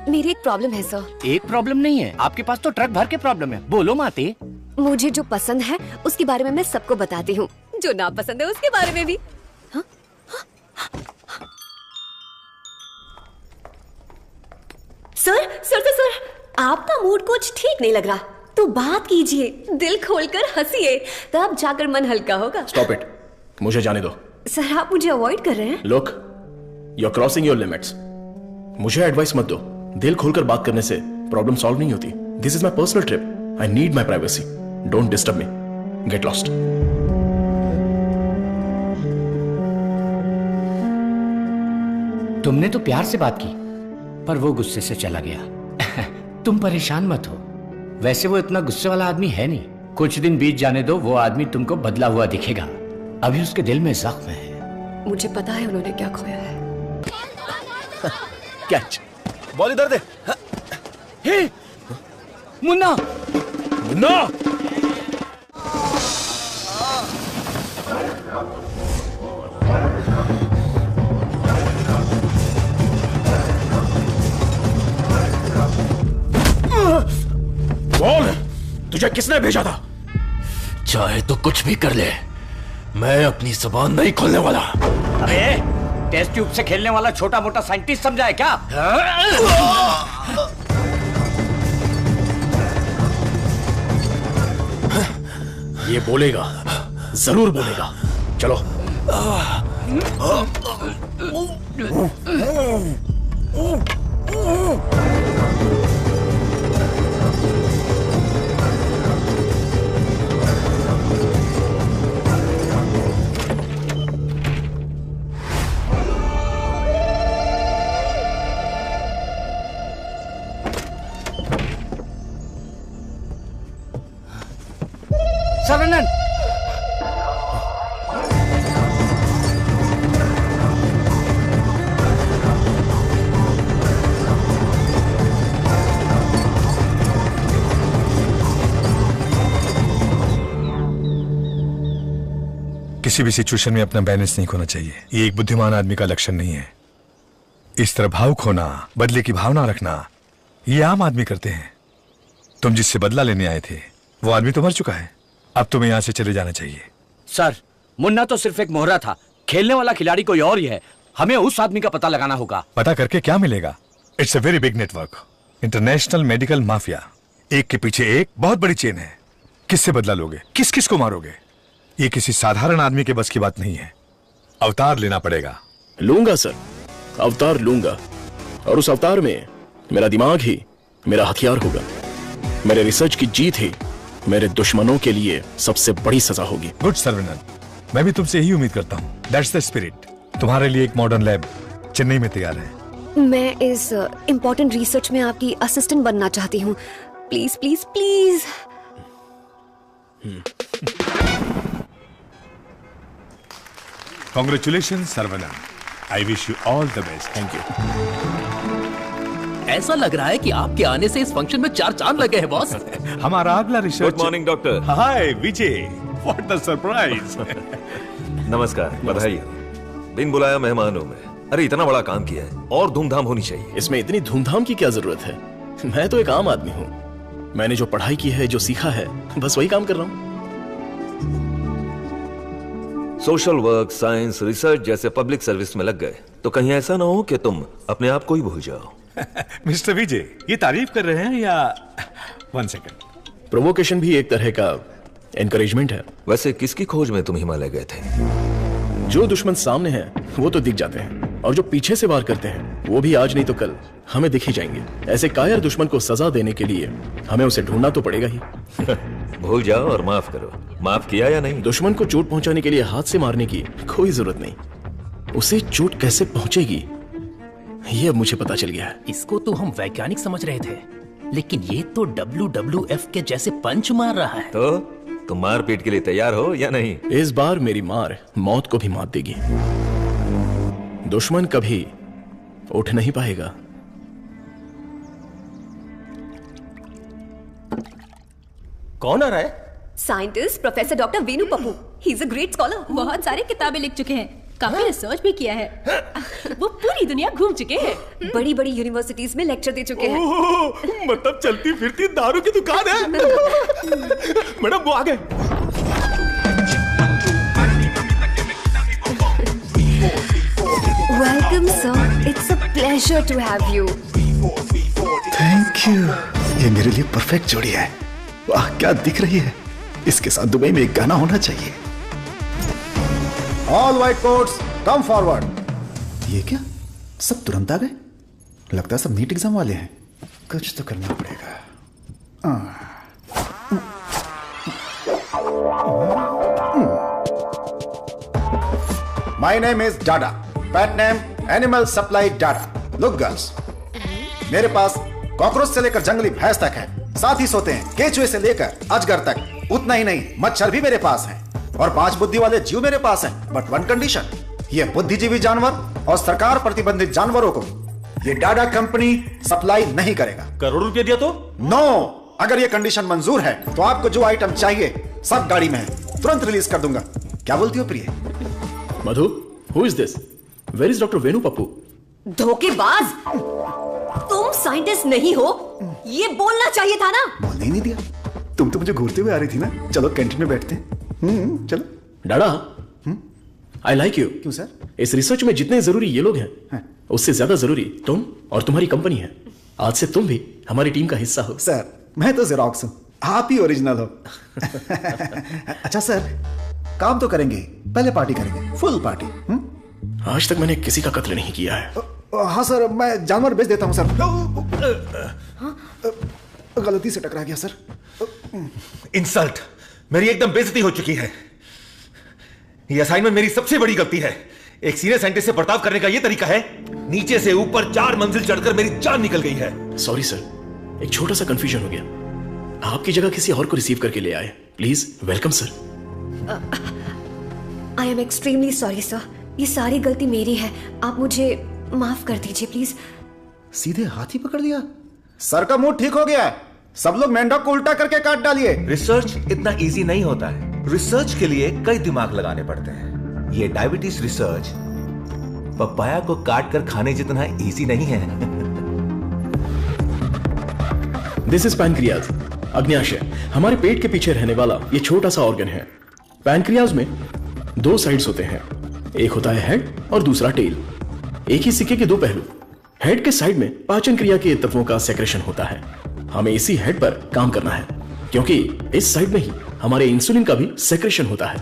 मेरी एक प्रॉब्लम है सर। एक प्रॉब्लम नहीं है, आपके पास तो ट्रक भर के प्रॉब्लम है। बोलो माते। मुझे जो पसंद है उसके बारे में मैं सबको बताती हूँ, जो ना पसंद है उसके बारे में भी। हाँ? सर, आपका मूड कुछ ठीक नहीं लग रहा, तो बात कीजिए, दिल खोलकर हंसिए, तब जाकर मन हल्का होगा। स्टॉप इट, मुझे जाने दो। सर, आप मुझे अवॉइड कर रहे हैं। Look, you are crossing your limits. मुझे एडवाइस मत दो। दिल खोलकर बात करने से प्रॉब्लम सॉल्व नहीं होती। This is my personal trip. I need my privacy. Don't disturb me. Get lost. तुमने तो प्यार से बात की, पर वो गुस्से से चला गया। तुम परेशान मत हो, वैसे वो इतना गुस्से वाला आदमी है नहीं। कुछ दिन बीत जाने दो, वो आदमी तुमको बदला हुआ दिखेगा। अभी उसके दिल में जख्म है। मुझे पता है उन्होंने क्या खोया है। कैच, बॉल इधर दे। हे मुन्ना, मुन्ना! बोल, तुझे किसने भेजा था? चाहे तो कुछ भी कर ले, मैं अपनी जुबान नहीं खोलने वाला। अरे, टेस्ट ट्यूब से खेलने वाला छोटा मोटा साइंटिस्ट समझा है क्या? ये बोलेगा, जरूर बोलेगा। चलो। सर्वनन, किसी भी सिचुएशन में अपना बैलेंस नहीं खोना चाहिए। ये एक बुद्धिमान आदमी का लक्षण नहीं है। इस तरह भाव खोना, बदले की भावना रखना, ये आम आदमी करते हैं। तुम जिससे बदला लेने आए थे वो आदमी तो मर चुका है। अब तुम्हें यहां से चले जाना चाहिए। सर, मुन्ना तो सिर्फ एक मोहरा था, खेलने वाला खिलाड़ी कोई और ही है। हमें उस आदमी का पता लगाना होगा। पता करके क्या मिलेगा? It's a very big network, international medical mafia. एक के पीछे एक बहुत बड़ी चेन है। किससे बदला लोगे? किस किस को मारोगे? ये किसी साधारण आदमी के बस की बात नहीं है। अवतार लेना पड़ेगा। लूंगा सर, अवतार लूंगा, और उस अवतार में मेरा दिमाग ही मेरा हथियार होगा। मेरे रिसर्च की जीत ही मेरे दुश्मनों के लिए सबसे बड़ी सजा होगी। गुड सर्वनन, मैं भी तुमसे यही उम्मीद करता हूँ। That's the spirit. तुम्हारे लिए एक मॉडर्न लैब चेन्नई में तैयार है। मैं इस इम्पोर्टेंट रिसर्च में आपकी असिस्टेंट बनना चाहती हूँ। Please please please. Congratulation Saravanan, I wish you all the best. Thank you. ऐसा लग रहा है कि आपके आने से इस फंक्शन में 4 चांद लगे हैं बॉस। हमारा अगला research. Good morning doctor. Hi Vijay, what the surprise. नमस्कार, बधाई हो। बिन बुलाया मेहमान हूं मैं। अरे इतना बड़ा काम किया है और धूमधाम होनी चाहिए। इसमें इतनी धूमधाम की क्या जरूरत है? मैं तो एक आम आदमी हूँ। मैंने जो पढ़ाई की है, जो सीखा है, बस वही काम कर रहा हूँ। सोशल वर्क, साइंस, रिसर्च जैसे पब्लिक सर्विस में लग गए तो कहीं ऐसा ना हो कि तुम अपने आप को ही भूल जाओ। मिस्टर विजय, ये तारीफ कर रहे हैं या 1 सेकंड? प्रोवोकेशन भी एक तरह का एनकरेजमेंट है। वैसे किसकी खोज में तुम हिमालय गए थे? जो दुश्मन सामने हैं वो तो दिख जाते हैं, और जो पीछे से वार करते हैं वो भी आज नहीं तो कल हमें दिख ही जाएंगे। ऐसे कायर दुश्मन को सजा देने के लिए हमें उसे ढूंढना तो पड़ेगा ही। भूल जाओ और माफ करो। माफ किया या नहीं? दुश्मन को चोट पहुंचाने के लिए हाथ से मारने की कोई जरूरत नहीं। उसे चोट कैसे पहुंचेगी ये अब मुझे पता चल गया है। इसको तो हम वैज्ञानिक समझ रहे थे, लेकिन ये तो WWF के जैसे पंच मार रहा है। तो तुम मारपीट के लिए तैयार हो या नहीं? इस बार मेरी मार मौत को भी मात देगी। दुश्मन कभी उठ नहीं पाएगा। कौन आ रहा है? Scientist professor doctor Venu Pappu. He is a great scholar. बहुत सारी किताबें लिख चुके हैं, काफी रिसर्च भी किया है। वो पूरी दुनिया घूम चुके हैं। बड़ी बड़ी यूनिवर्सिटीज में लेक्चर दे चुके हैं। मतलब चलती फिरती दारू की दुकान है। मैडम वो आ गए। Welcome sir, it's a pleasure to have you. Thank you. ये मेरे लिए परफेक्ट जोड़ी है। वाह क्या दिख रही है। इसके साथ दुबई में एक गाना होना चाहिए। All white quotes come forward. ये क्या, सब तुरंत आ गए? लगता है सब नीट एग्जाम वाले हैं। कुछ तो करना पड़ेगा। My name is Dada, pet name animal supply Dada. Look girls, मेरे पास कॉकरोच से लेकर जंगली भैंस तक है। साथ ही सोते हैं केचुए से लेकर अजगर तक। उतना ही नहीं, मच्छर भी मेरे पास है और 5 बुद्धि वाले जीव मेरे पास हैं। बट 1 कंडीशन, ये बुद्धिजीवी जानवर और सरकार प्रतिबंधित जानवरों को ये डाडा कंपनी सप्लाई नहीं करेगा। करोड़ रुपए दिया तो? नो, अगर ये कंडीशन मंजूर है तो आपको जो आइटम चाहिए सब गाड़ी में है, तुरंत रिलीज कर दूंगा। क्या बोलती हो प्रिय? Madhu, who is this? Where is doctor Venu Pappu? धोखेबाज, तुम साइंटिस्ट नहीं हो, ये बोलना चाहिए था ना। बोलने ही नहीं दिया। तुम तो मुझे घूरते हुए आ रही थी ना। चलो कैंटीन में बैठते हैं। चलो। डाडा, आई लाइक यू। क्यों सर? इस रिसर्च में जितने जरूरी ये लोग हैं, उससे ज्यादा जरूरी तुम और तुम्हारी कंपनी है। आज से तुम भी हमारी टीम का हिस्सा हो। सर, मैं तो जेरोक्स हूं, आप ही ओरिजिनल हो। अच्छा सर, काम तो करेंगे, पहले पार्टी करेंगे, फुल पार्टी। आज तक मैंने किसी का कत्ल नहीं किया है। हाँ सर, मैं जानवर बेच देता हूँ सर। गलती से टकरा गया सर। इंसल्ट, मेरी एकदम बेइज्जती हो चुकी है। ये असाइनमेंट मेरी सबसे बड़ी गलती है। एक सीनियर साइंटिस्ट से बर्ताव करने का ये तरीका है? नीचे से ऊपर 4 मंजिल चढ़कर मेरी जान निकल गई है। सॉरी सर, एक छोटा सा कंफ्यूजन हो गया। आपकी जगह किसी और को रिसीव करके ले आए। Please welcome sir. I am extremely sorry sir, ये सारी गलती मेरी है। आप मुझे माफ कर दीजिए प्लीज। सीधे हाथ ही पकड़ लिया। सर का मूड ठीक हो गया है। सब लोग मेंढक को उल्टा करके काट डालिए। रिसर्च इतना इजी नहीं होता है। रिसर्च के लिए कई दिमाग लगाने पड़ते हैं। ये डायबिटीज रिसर्च पपाया को काट कर खाने जितना इजी नहीं है। दिस इज पैनक्रियाज, अग्न्याशय, हमारे पेट के पीछे रहने वाला ये छोटा सा ऑर्गन है। पैनक्रियाज में 2 साइड्स होते हैं, एक होता है हेड और दूसरा टेल। एक ही सिक्के के 2 पहलू। हेड के साइड में पाचन क्रिया के तत्वों का सेक्रेशन होता है। हमें इसी हेड पर काम करना है, क्योंकि इस साइड में ही हमारे इंसुलिन का भी सेक्रेशन होता है।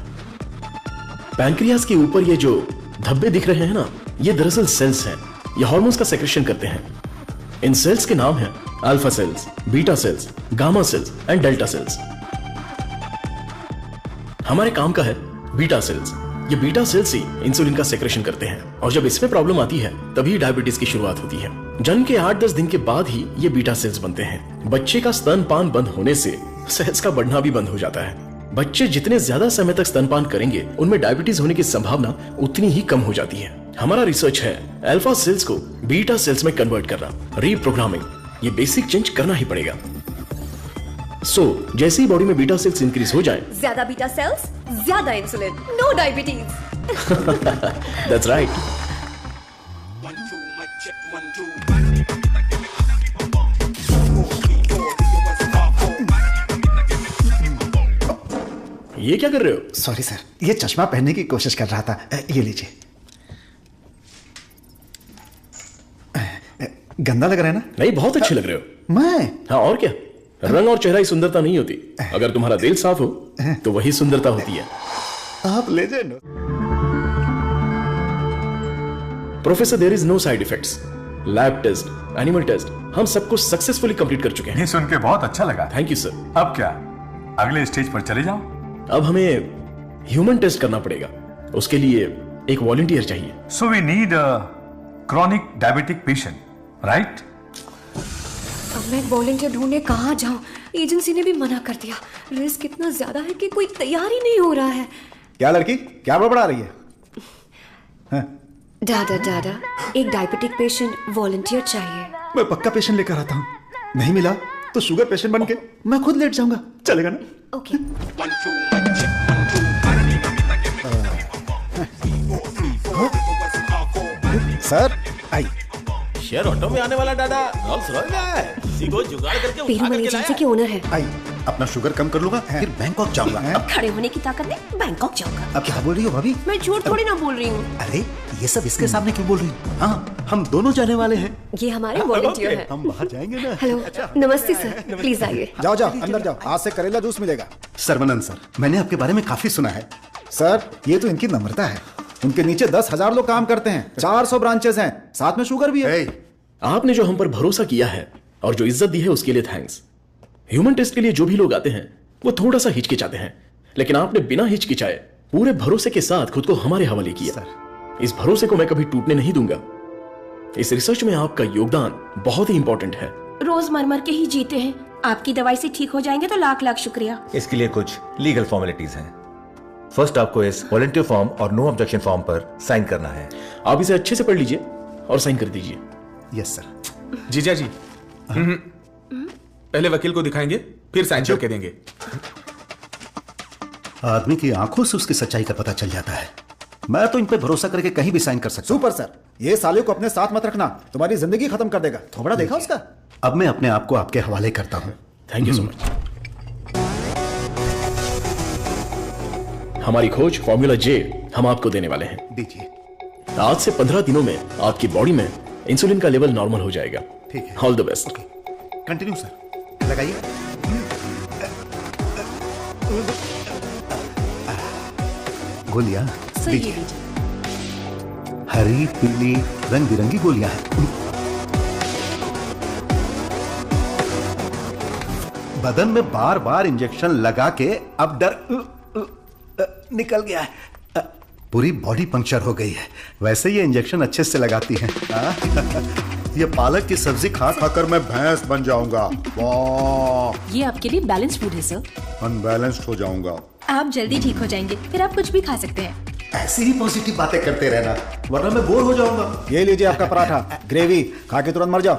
पैनक्रियाज के ऊपर ये जो धब्बे दिख रहे हैं ना, ये दरअसल सेल्स हैं। ये हार्मोन्स का सेक्रेशन करते हैं। इन सेल्स के नाम है alpha cells, beta cells, gamma cells and delta cells. हमारे काम का है बीटा सेल्स। ये बीटा सेल्स ही इंसुलिन का सेक्रेशन करते हैं और जब इसमें प्रॉब्लम आती है तभी डायबिटीज की शुरुआत होती है। जन्म के 8-10 दिन के बाद ही ये बीटा सेल्स बनते हैं। बच्चे का स्तनपान बंद होने से सेल्स का बढ़ना भी बंद हो जाता है। बच्चे जितने ज्यादा समय तक स्तनपान करेंगे उनमें डायबिटीज होने की संभावना उतनी ही कम हो जाती है। हमारा रिसर्च है अल्फा सेल्स को बीटा सेल्स में कन्वर्ट करना, रीप्रोग्रामिंग। ये बेसिक चेंज करना ही पड़ेगा। जैसे ही बॉडी में बीटा सेल्स इंक्रीज हो जाए, ज्यादा बीटा सेल्स, ज्यादा insulin, no diabetes. That's right. ये क्या कर रहे हो? सॉरी सर, ये चश्मा पहनने की कोशिश कर रहा था। ये लीजिए। गंदा लग रहा है ना? नहीं, बहुत अच्छे लग रहे हो। मैं? हाँ, और क्या। रंग और चेहरा ही सुंदरता नहीं होती, अगर तुम्हारा दिल साफ हो तो वही सुंदरता होती है। आप लेजेंड हो। Professor, there is no side effects. Lab test, animal test, हम सब कुछ सक्सेसफुली कंप्लीट कर चुके हैं। ये सुन के बहुत अच्छा लगा। Thank you sir. अब क्या, अगले स्टेज पर चले जाओ? अब हमें ह्यूमन टेस्ट करना पड़ेगा। उसके लिए एक वॉलंटियर चाहिए। So we need a chronic diabetic patient, right? अब मैं वॉलंटियर ढूंढने कहाँ जाऊँ? एजेंसी ने भी मना कर दिया। रिस्क इतना ज्यादा है कि कोई तैयार ही नहीं हो रहा है। क्या लड़की, क्या बड़बड़ा रही है? दादा, एक डायबिटिक पेशेंट वॉलंटियर चाहिए। मैं पक्का पेशेंट लेकर आता हूँ। नहीं मिला तो शुगर पेशेंट बन के मैं खुद लेट जाऊंगा। चलेगा ना? Okay. Sir I. Share auto में आने वाला दादा रोल्स रॉयस है, इसी को जुगाड़ करके उठा करके एजेंसी के ओनर है। आई, अपना शुगर कम कर लूंगा, फिर बैंकॉक जाऊंगा। अब खड़े होने की ताकत नहीं, बैंकॉक जाऊंगा। अब क्या बोल रही हो भाभी? मैं झूठ थोड़ी ना बोल रही हूँ। अरे ये सब इसके सामने क्यों बोल रही हो? हाँ, हम दोनों जाने वाले हैं। ये हमारे वॉलंटियर हैं। हम बाहर जाएंगे ना। हेलो, नमस्ते सर, प्लीज आइए। जाओ जाओ, अंदर जाओ। आज से करेला जूस मिलेगा। सर्वनंद सर, मैंने आपके बारे में काफी सुना है। सर, ये तो इनकी नम्रता है। उनके नीचे 10,000 लोग काम करते हैं, 400 ब्रांचेस हैं, साथ में शुगर भी है। आपने जो हम पर भरोसा किया है और जो इज्जत दी है उसके लिए थैंक्स। ह्यूमन टेस्ट के लिए जो भी लोग आते हैं वो थोड़ा सा हिचकिचाते हैं, लेकिन आपने बिना हिचकिचाए पूरे भरोसे के साथ खुद को हमारे हवाले किया। इस भरोसे को मैं कभी टूटने नहीं दूंगा। इस रिसर्च में आपका योगदान बहुत ही इंपॉर्टेंट है। रोज मर के ही जीते हैं। आपकी दवाई से ठीक हो जाएंगे तो लाख लाख शुक्रिया। इसके लिए कुछ लीगल फॉर्मेलिटीज हैं। फर्स्ट आपको इस वॉलंटियर फॉर्म और नो ऑब्जेक्शन फॉर्म पर साइन करना है। आप इसे अच्छे से पढ़ लीजिए और साइन कर दीजिए। Yes sir. जीजा जी, पहले वकील को दिखाएंगे, फिर साइन करके देंगे। आदमी की आंखों से उसकी सच्चाई का पता चल जाता है। मैं तो इन पे भरोसा करके कहीं भी साइन कर सकता हूं। सुपर सर, ये साले को अपने साथ मत रखना, तुम्हारी जिंदगी खत्म कर देगा। थोड़ा देखा उसका। अब मैं अपने आप को आपके हवाले करता हूं। Thank you so much. हमारी खोज फॉर्मूला जे हम आपको देने वाले हैं। दीजिए। आज से 15 दिनों में आपकी बॉडी में इंसुलिन का लेवल नॉर्मल हो जाएगा। ठीक है। All the best. Continue sir. लगाइए। गोलियां दीजिए। हरी, पीली, रंग बिरंगी गोलियां हैं। बदन में बार बार इंजेक्शन लगा के अब डर निकल गया है। पूरी बॉडी पंक्चर हो गई है। वैसे ये इंजेक्शन अच्छे से लगाती हैं। ये पालक की सब्जी खा खाकर मैं भैंस बन जाऊंगा। वाह, ये आपके लिए बैलेंस फूड है सर। अनबैलेंस्ड हो जाऊंगा। आप जल्दी ठीक हो जाएंगे, फिर आप कुछ भी खा सकते हैं। ऐसी ही पॉजिटिव बातें करते रहना, वरना मैं बोर हो जाऊंगा। ये लीजिए आपका पराठा, ग्रेवी खा के तुरंत मर जाओ।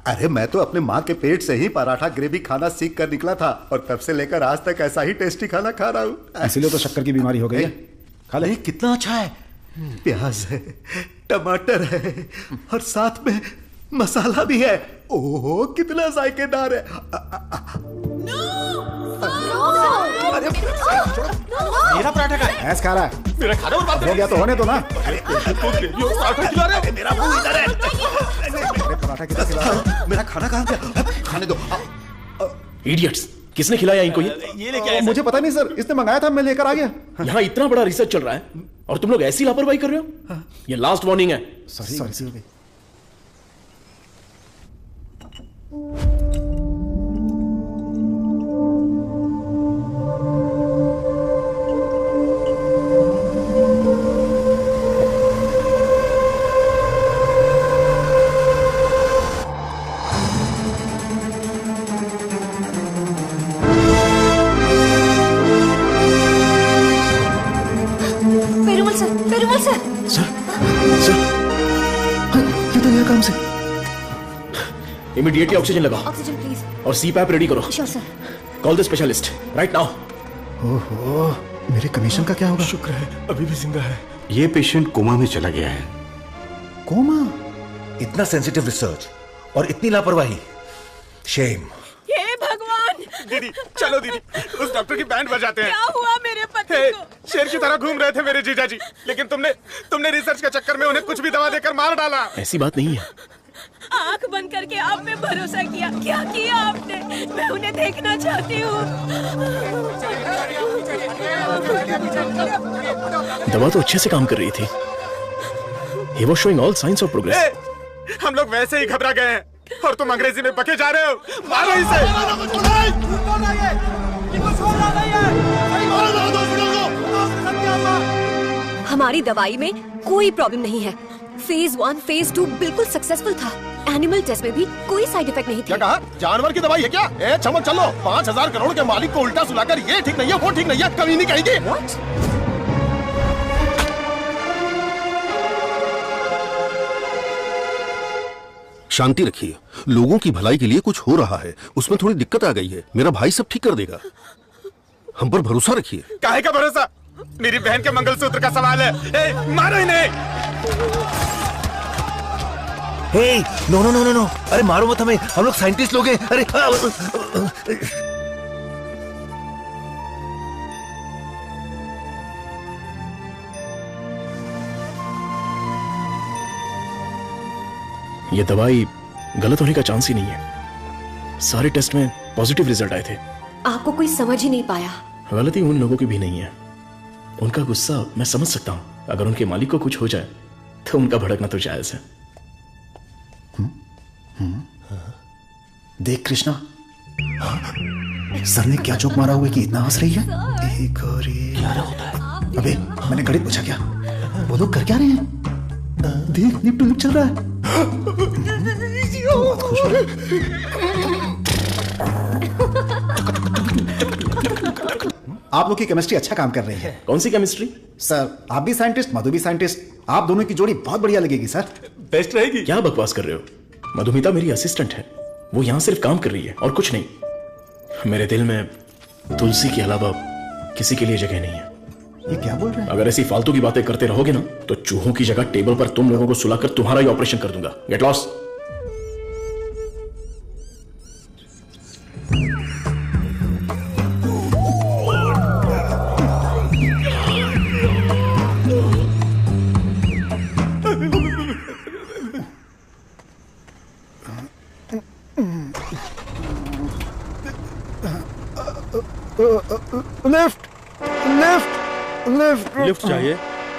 अरे मैं तो अपने माँ के पेट से ही पराठा ग्रेवी खाना सीख कर निकला था और तब से लेकर आज तक ऐसा ही टेस्टी खाना खा रहा हूँ। इसीलिए तो शक्कर की बीमारी हो गई है। खा ले। कितना अच्छा है। प्याज है, टमाटर है और साथ में मसाला भी है। ओहो कितना जायकेदार है। मेरा पराठा का है। भैंस खा रहा है। मेरा खाना बर्बाद हो गया तो होने दो ना। पराठा खिला रहे हो। मेरा मुंह इधर है। पराठा कितना खिला रहा है? मेरा खाना कहाँ गया? खाने दो। इडियट्स, किसने खिलाया इनको ये? लेके आया। मुझे पता नहीं सर, इसने मंगाया था, मैं लेकर आ गया। यहाँ इतना बड़ा रिसर्च चल रहा है और तुम लोग ऐसी लापरवाही कर रहे हो। ये लास्ट वार्निंग है। सॉरी। ये तो नया काम से। इमीडिएटली ऑक्सीजन लगाओ ऑक्सीजन प्लीज। और सीपैप रेडी करो। Sure sir. Call the specialist right now. ओहो, मेरे कमीशन का क्या होगा? शुक्र है अभी भी जिंदा है। ये पेशेंट कोमा में चला गया है। कोमा? इतना सेंसिटिव रिसर्च और इतनी लापरवाही, शेम। हे भगवान! दीदी चलो दीदी, उस डॉक्टर की बैंड बजाते हैं। क्या हुआ मेरे पति को? शेर की तरह घूम रहे थे मेरे जीजाजी, लेकिन तुमने रिसर्च के चक्कर में उन्हें कुछ भी दवा देकर मार डाला। ऐसी बात नहीं है। आंख बंद करके आप पे भरोसा किया। क्या किया आपने? मैं उन्हें देखना चाहती हूँ। दवा तो अच्छे से काम कर रही थी। He was showing all signs of progress. हम लोग वैसे ही घबरा गए हैं और तुम अंग्रेजी में बके जा रहे हो। मारो इसे। हमारी दवाई में कोई प्रॉब्लम नहीं है। फेज 1, फेज 2 बिल्कुल सक्सेसफुल था। एनिमल टेस्ट में भी कोई साइड इफेक्ट नहीं थे। क्या कहा? जानवर की दवाई है क्या? ए चमक चलो, 5000 करोड़ के मालिक को उल्टा सुलाकर ये ठीक नहीं है, वो ठीक नहीं है, कभी नहीं कहेगी। What? शांति रखिए, लोगों की भलाई के लिए कुछ हो रहा है, उसमें थोड़ी दिक्कत आ गई है, मेरा भाई सब ठीक कर देगा, हम पर भरोसा रखिए। काहे का भरोसा? मेरी बहन के मंगलसूत्र का सवाल है। मारो इन्हें। Hey, no no no no no, अरे मारो मत हमें, हम लोग साइंटिस्ट लोग हैं। अरे ये दवाई गलत होने का चांस ही नहीं है। सारे टेस्ट में पॉजिटिव रिजल्ट आए थे। आपको कोई समझ ही नहीं पाया। गलती उन लोगों की भी नहीं है। उनका गुस्सा मैं समझ सकता हूँ। अगर उनके मालिक को कुछ हो जाए तो उनका भड़कना तो जायज है। देख कृष्णा, सर ने क्या जोक मारा हुआ है कि इतना हंस रही है? एक और क्या होता है? अबे मैंने गणित पूछा क्या? वो लोग कर क्या रहे हैं? देख निप टू निप चल रहा है। बहुत खुश हो रहा है। आप लोग की केमिस्ट्री अच्छा काम कर रही है। कौन सी केमिस्ट्री? सर आप भी साइंटिस्ट, मधु भी साइंटिस्ट, आप दोनों की जोड़ी बहुत बढ़िया लगेगी सर। बेस्ट रहेगी। क्या बकवास कर रहे हो? मधुमिता मेरी असिस्टेंट है, वो यहाँ सिर्फ काम कर रही है और कुछ नहीं। मेरे दिल में तुलसी के अलावा किसी के लिए जगह नहीं है। ये क्या बोल रहे हैं? अगर ऐसी फालतू की बातें करते रहोगे ना तो चूहों की जगह टेबल पर तुम लोगों को सुलाकर तुम्हारा ही ऑपरेशन कर दूंगा। Get lost. Lift lift lift lift चाहिए?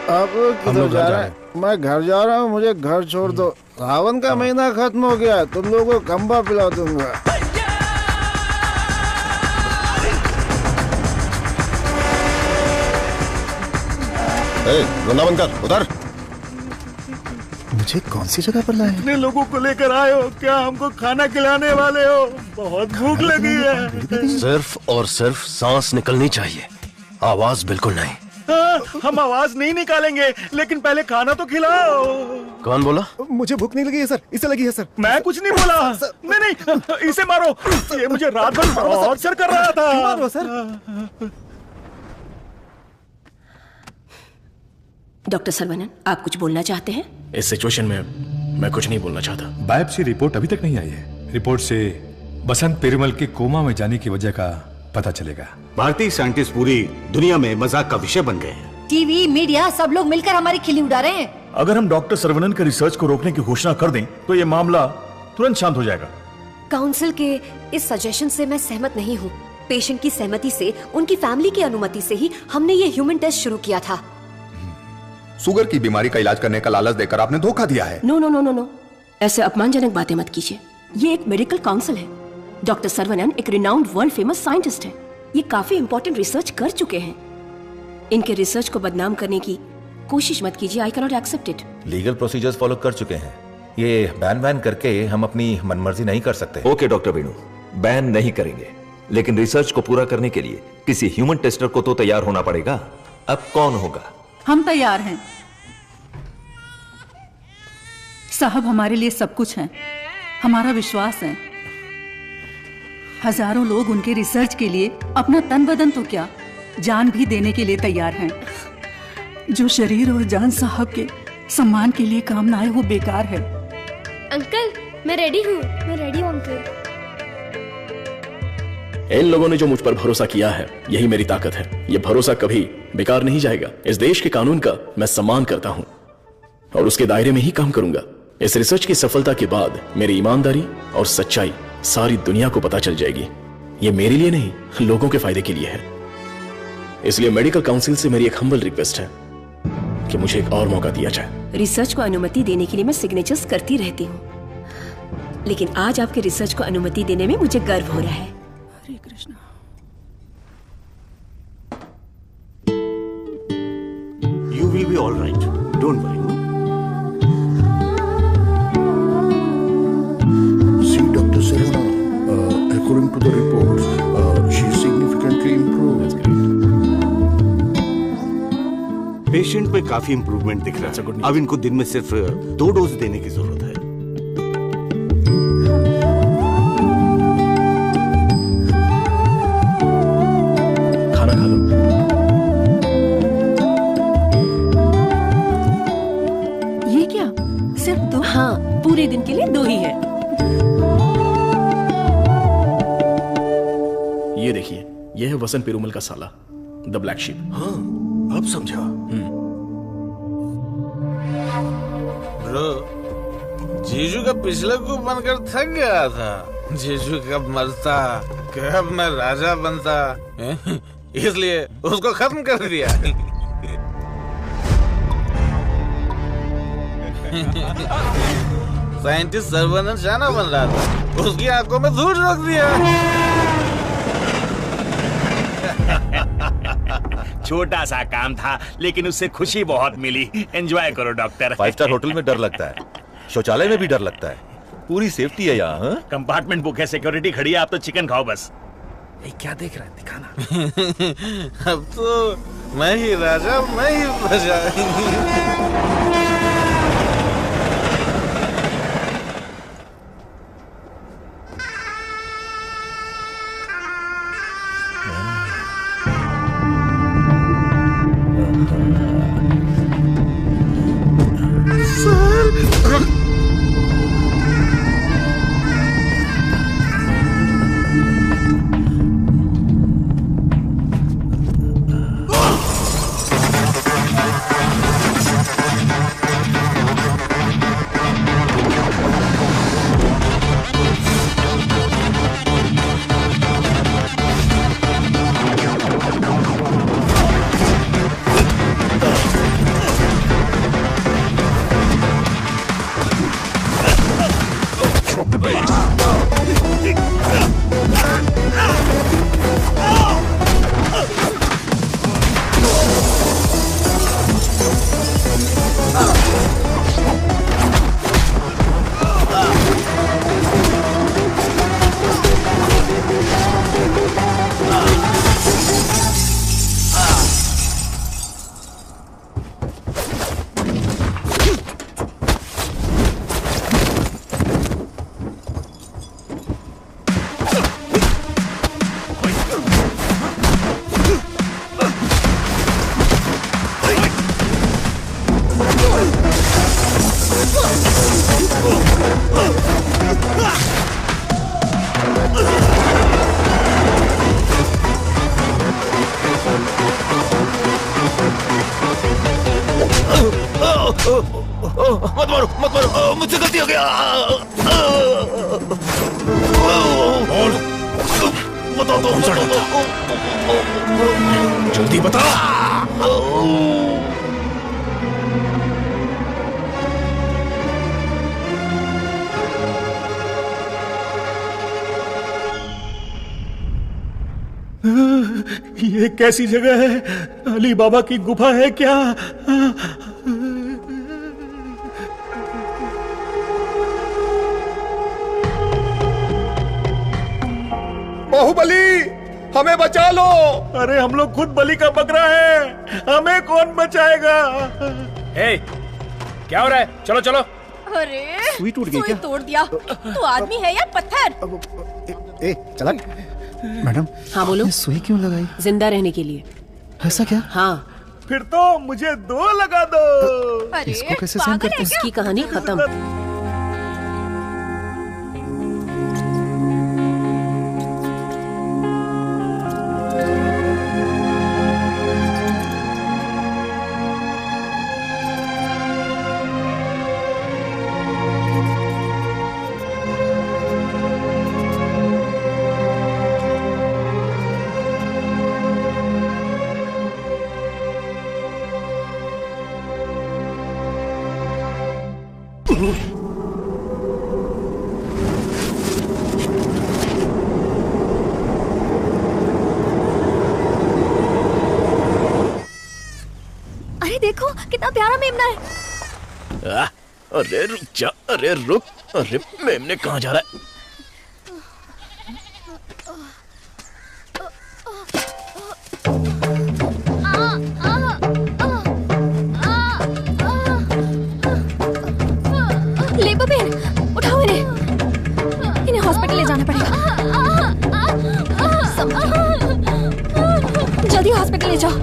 आप किधर जा रहे हैं? मैं घर जा रहा हूँ, मुझे घर छोड़ दो। सावन का महीना खत्म हो गया, तुम लोगों को खंबा पिला दूंगा। वृंदावन कर उधर। मुझे कौन सी जगह पर लाए? इतने लोगों को लेकर आए हो, क्या हमको खाना खिलाने वाले हो? बहुत भूख लगी है। सिर्फ और सिर्फ सांस निकलनी चाहिए, आवाज बिल्कुल नहीं। हम आवाज नहीं निकालेंगे, लेकिन पहले खाना तो खिलाओ। कौन बोला? मुझे भूख नहीं लगी है सर, इसे लगी है सर। मैं कुछ नहीं बोला। नहीं नहीं, इसे मारो, ये मुझे रात भर टॉर्चर कर रहा था। मारो सर। डॉक्टर सरवनन, आप कुछ बोलना चाहते हैं? इस सिचुएशन में मैं कुछ नहीं बोलना चाहता। बायोप्सी रिपोर्ट अभी तक नहीं आई है। रिपोर्ट से बसंत पेरुमल के कोमा में जाने की वजह का पता चलेगा। भारतीय साइंटिस्ट पूरी दुनिया में मजाक का विषय बन गए हैं। टीवी, मीडिया सब लोग मिलकर हमारी खिल्ली उड़ा रहे हैं। अगर हम डॉक्टर सरवनन के रिसर्च को रोकने की घोषणा कर दें तो ये मामला तुरंत शांत हो जाएगा। काउंसिल के इस सजेशन से मैं सहमत नहीं हूँ। पेशेंट की सहमति से, उनकी फैमिली की अनुमति से ही हमने ये ह्यूमन टेस्ट शुरू किया था। शुगर की बीमारी का इलाज करने का लालच देकर आपने धोखा दिया है। No no no no no, ऐसे अपमानजनक बातें मत कीजिए। ये एक मेडिकल काउंसिल है। डॉक्टर सरवनन एक रिनाउंड वर्ल्ड फेमस साइंटिस्ट है। ये काफी इंपॉर्टेंट रिसर्च कर चुके हैं। इनके रिसर्च को बदनाम करने की कोशिश मत कीजिए। I can not accept it. Legal procedures follow कर चुके हैं, ये बैन करके हम अपनी मनमर्जी नहीं कर सकते। ओके डॉक्टर वेणु, बैन नहीं करेंगे, लेकिन रिसर्च को पूरा करने के लिए किसी ह्यूमन टेस्टर को तो तैयार होना पड़ेगा। अब कौन होगा? हम तैयार हैं। साहब हमारे लिए सब कुछ हैं, हमारा विश्वास है। हजारों लोग उनके रिसर्च के लिए अपना तन बदन तो क्या जान भी देने के लिए तैयार हैं। जो शरीर और जान साहब के सम्मान के लिए काम ना आए वो बेकार है। अंकल मैं रेडी हूँ। मैं रेडी हूँ अंकल। इन लोगों ने जो मुझ पर भरोसा किया है यही मेरी ताकत है। ये भरोसा कभी बेकार नहीं जाएगा। इस देश के कानून का मैं सम्मान करता हूँ और उसके दायरे में ही काम करूंगा। इस रिसर्च की सफलता के बाद मेरी ईमानदारी और सच्चाई सारी दुनिया को पता चल जाएगी। ये मेरे लिए नहीं, लोगों के फायदे के लिए है। इसलिए मेडिकल काउंसिल से मेरी एक हम्बल रिक्वेस्ट है कि मुझे एक और मौका दिया जाए। रिसर्च को अनुमति देने के लिए मैं सिग्नेचर्स करती रहती हूँ, लेकिन आज आपके रिसर्च को अनुमति देने में मुझे गर्व हो रहा है। हरे Krishna. You will be all right. Don't worry. See, Dr. Sarana, according to the reports, she is significantly improved. That's great. Patient में काफी इंप्रूवमेंट दिख रहा है। अब इनको दिन में सिर्फ 2 डोज देने की जरूरत है। खाना खा लो। ये क्या सिर्फ 2? हाँ, पूरे दिन के लिए 2 ही है। ये देखिए, ये है वसंत पेरुमल का साला, द ब्लैक शीप। हाँ, अब समझा। ब्रो, जीजू का पिछले को बनकर थक गया था। जीजू कब मरता, कब मैं राजा बनता, इसलिए उसको खत्म कर दिया। साइंटिस्ट सर्वनन शाना बन रहा था, उसकी आंखों में धूल रोक दिया। छोटा सा काम था लेकिन उससे खुशी बहुत मिली। एंजॉय करो डॉक्टर। 5 स्टार होटल में डर लगता है, शौचालय में भी डर लगता है। पूरी सेफ्टी है यहाँ। कंपार्टमेंट बुक है, सिक्योरिटी खड़ी है, आप तो चिकन खाओ बस। क्या देख रहा है, दिखाना। अब तो मैं ही राजा, मैं ही प्रजा। मत मारो, मत मारो, मुझसे गलती हो गया। बताओ तो, जल्दी बता। ये कैसी जगह है? अली बाबा की गुफा है क्या? बाहुबली, हमें बचा लो। अरे हम लोग खुद बलि का बकरा है, हमें कौन बचाएगा? क्या हो रहा है? चलो चलो। अरे सुई टूट गई क्या? तोड़ दिया। तू आदमी है या पत्थर? ए चला। मैडम। हाँ बोलो। सुई क्यों लगाई? जिंदा रहने के लिए। ऐसा क्या? हाँ। फिर तो मुझे 2 लगा दो। अरे इसको कैसे सहन करते हैं? इसकी कहानी खत्म। अरे देखो कितना प्यारा मेमना है। अरे रुक जा, अरे रुक, अरे मेमने कहाँ जा रहा है? ले बबेन, उठाओ इन्हें, इन्हें हॉस्पिटल ले जाना पड़ेगा। जल्दी हॉस्पिटल ले जाओ।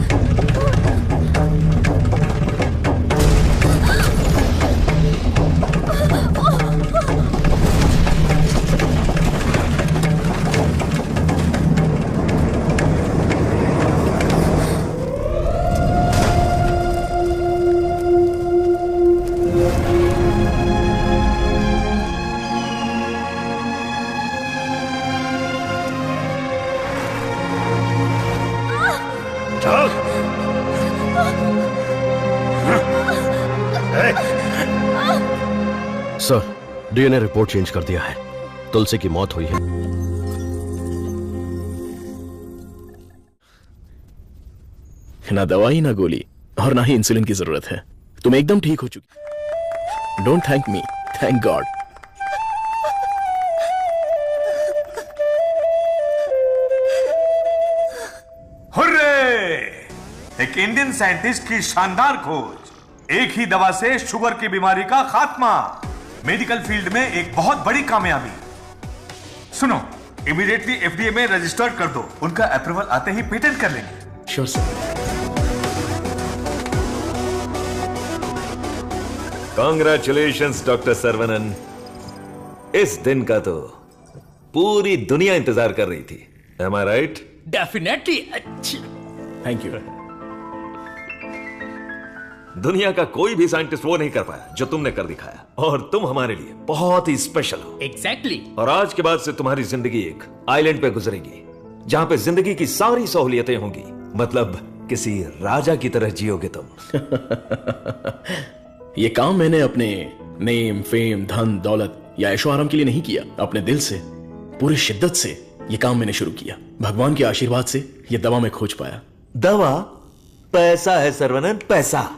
सर, डीएनए रिपोर्ट चेंज कर दिया है। तुलसी की मौत हुई है। ना दवाई ना गोली और ना ही इंसुलिन की जरूरत है। तुम एकदम ठीक हो चुकी। Don't thank me, thank God. Hurray! एक इंडियन साइंटिस्ट की शानदार खोज, एक ही दवा से शुगर की बीमारी का खात्मा। मेडिकल फील्ड में एक बहुत बड़ी कामयाबी। सुनो, इमीडिएटली एफडीए में रजिस्टर्ड कर दो। उनका अप्रूवल आते ही पेटेंट कर लेंगे। Sure sir. Congratulations doctor Saravanan. इस दिन का तो पूरी दुनिया इंतजार कर रही थी। Am I right? Definitely. Thank you. दुनिया का कोई भी साइंटिस्ट वो नहीं कर पाया जो तुमने कर दिखाया, और तुम हमारे लिए बहुत ही स्पेशल हो। एग्जैक्टली। और आज के बाद से तुम्हारी जिंदगी एक आइलैंड पे गुजरेगी, जहां पे जिंदगी की सारी सहूलियतें होंगी। मतलब किसी राजा की तरह जियोगे तुम। ये काम मैंने अपने नेम, फेम, धन, दौलत या ऐशो आराम के लिए नहीं किया। अपने दिल से, पूरी शिद्दत से ये काम मैंने शुरू किया। भगवान के आशीर्वाद से ये दवा मैं खोज पाया। दवा? पैसा है सर्वनन, पैसा।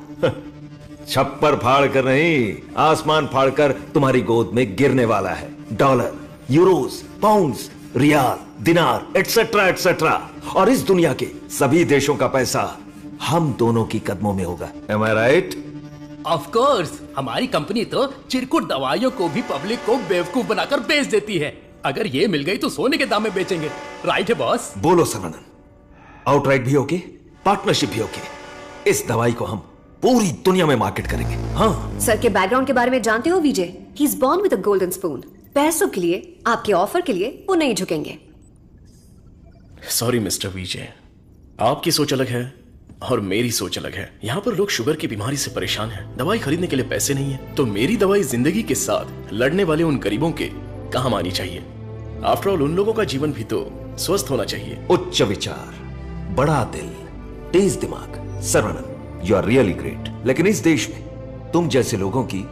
छप्पर फाड़ कर नहीं, आसमान फाड़कर तुम्हारी गोद में गिरने वाला है। डॉलर, यूरोस, पाउंड्स, रियाल, दिनार, एटसेट्रा एटसेट्रा। और इस दुनिया के सभी देशों का पैसा हम दोनों की कदमों में होगा। Am I right? Of course, हमारी कंपनी तो चिरकुट दवाइयों को भी पब्लिक को बेवकूफ बनाकर बेच देती है। अगर ये मिल गई तो सोने के दाम में बेचेंगे। राइट है बॉस? बोलो सर्वनन, आउटराइट भी ओके, पार्टनरशिप भी ओके। इस दवाई को हम पूरी दुनिया में मार्केट करेंगे। हाँ। सर के बैकग्राउंड के बारे में जानते हो Vijay? He is born with a golden spoon. पैसों के लिए, आपके ऑफर के लिए वो नहीं झुकेंगे। सॉरी मिस्टर विजय, आपकी सोच अलग है और मेरी सोच अलग है। यहाँ पर लोग शुगर की बीमारी से परेशान हैं, दवाई खरीदने के लिए पैसे नहीं है, तो मेरी दवाई जिंदगी के साथ लड़ने वाले उन गरीबों के काम आनी चाहिए। आफ्टर ऑल उन लोगों का जीवन भी तो स्वस्थ होना चाहिए। उच्च विचार, बड़ा दिल, तेज दिमाग। Saravanan, you are really great. लेकिन इस देश में तुम जैसे लोगों की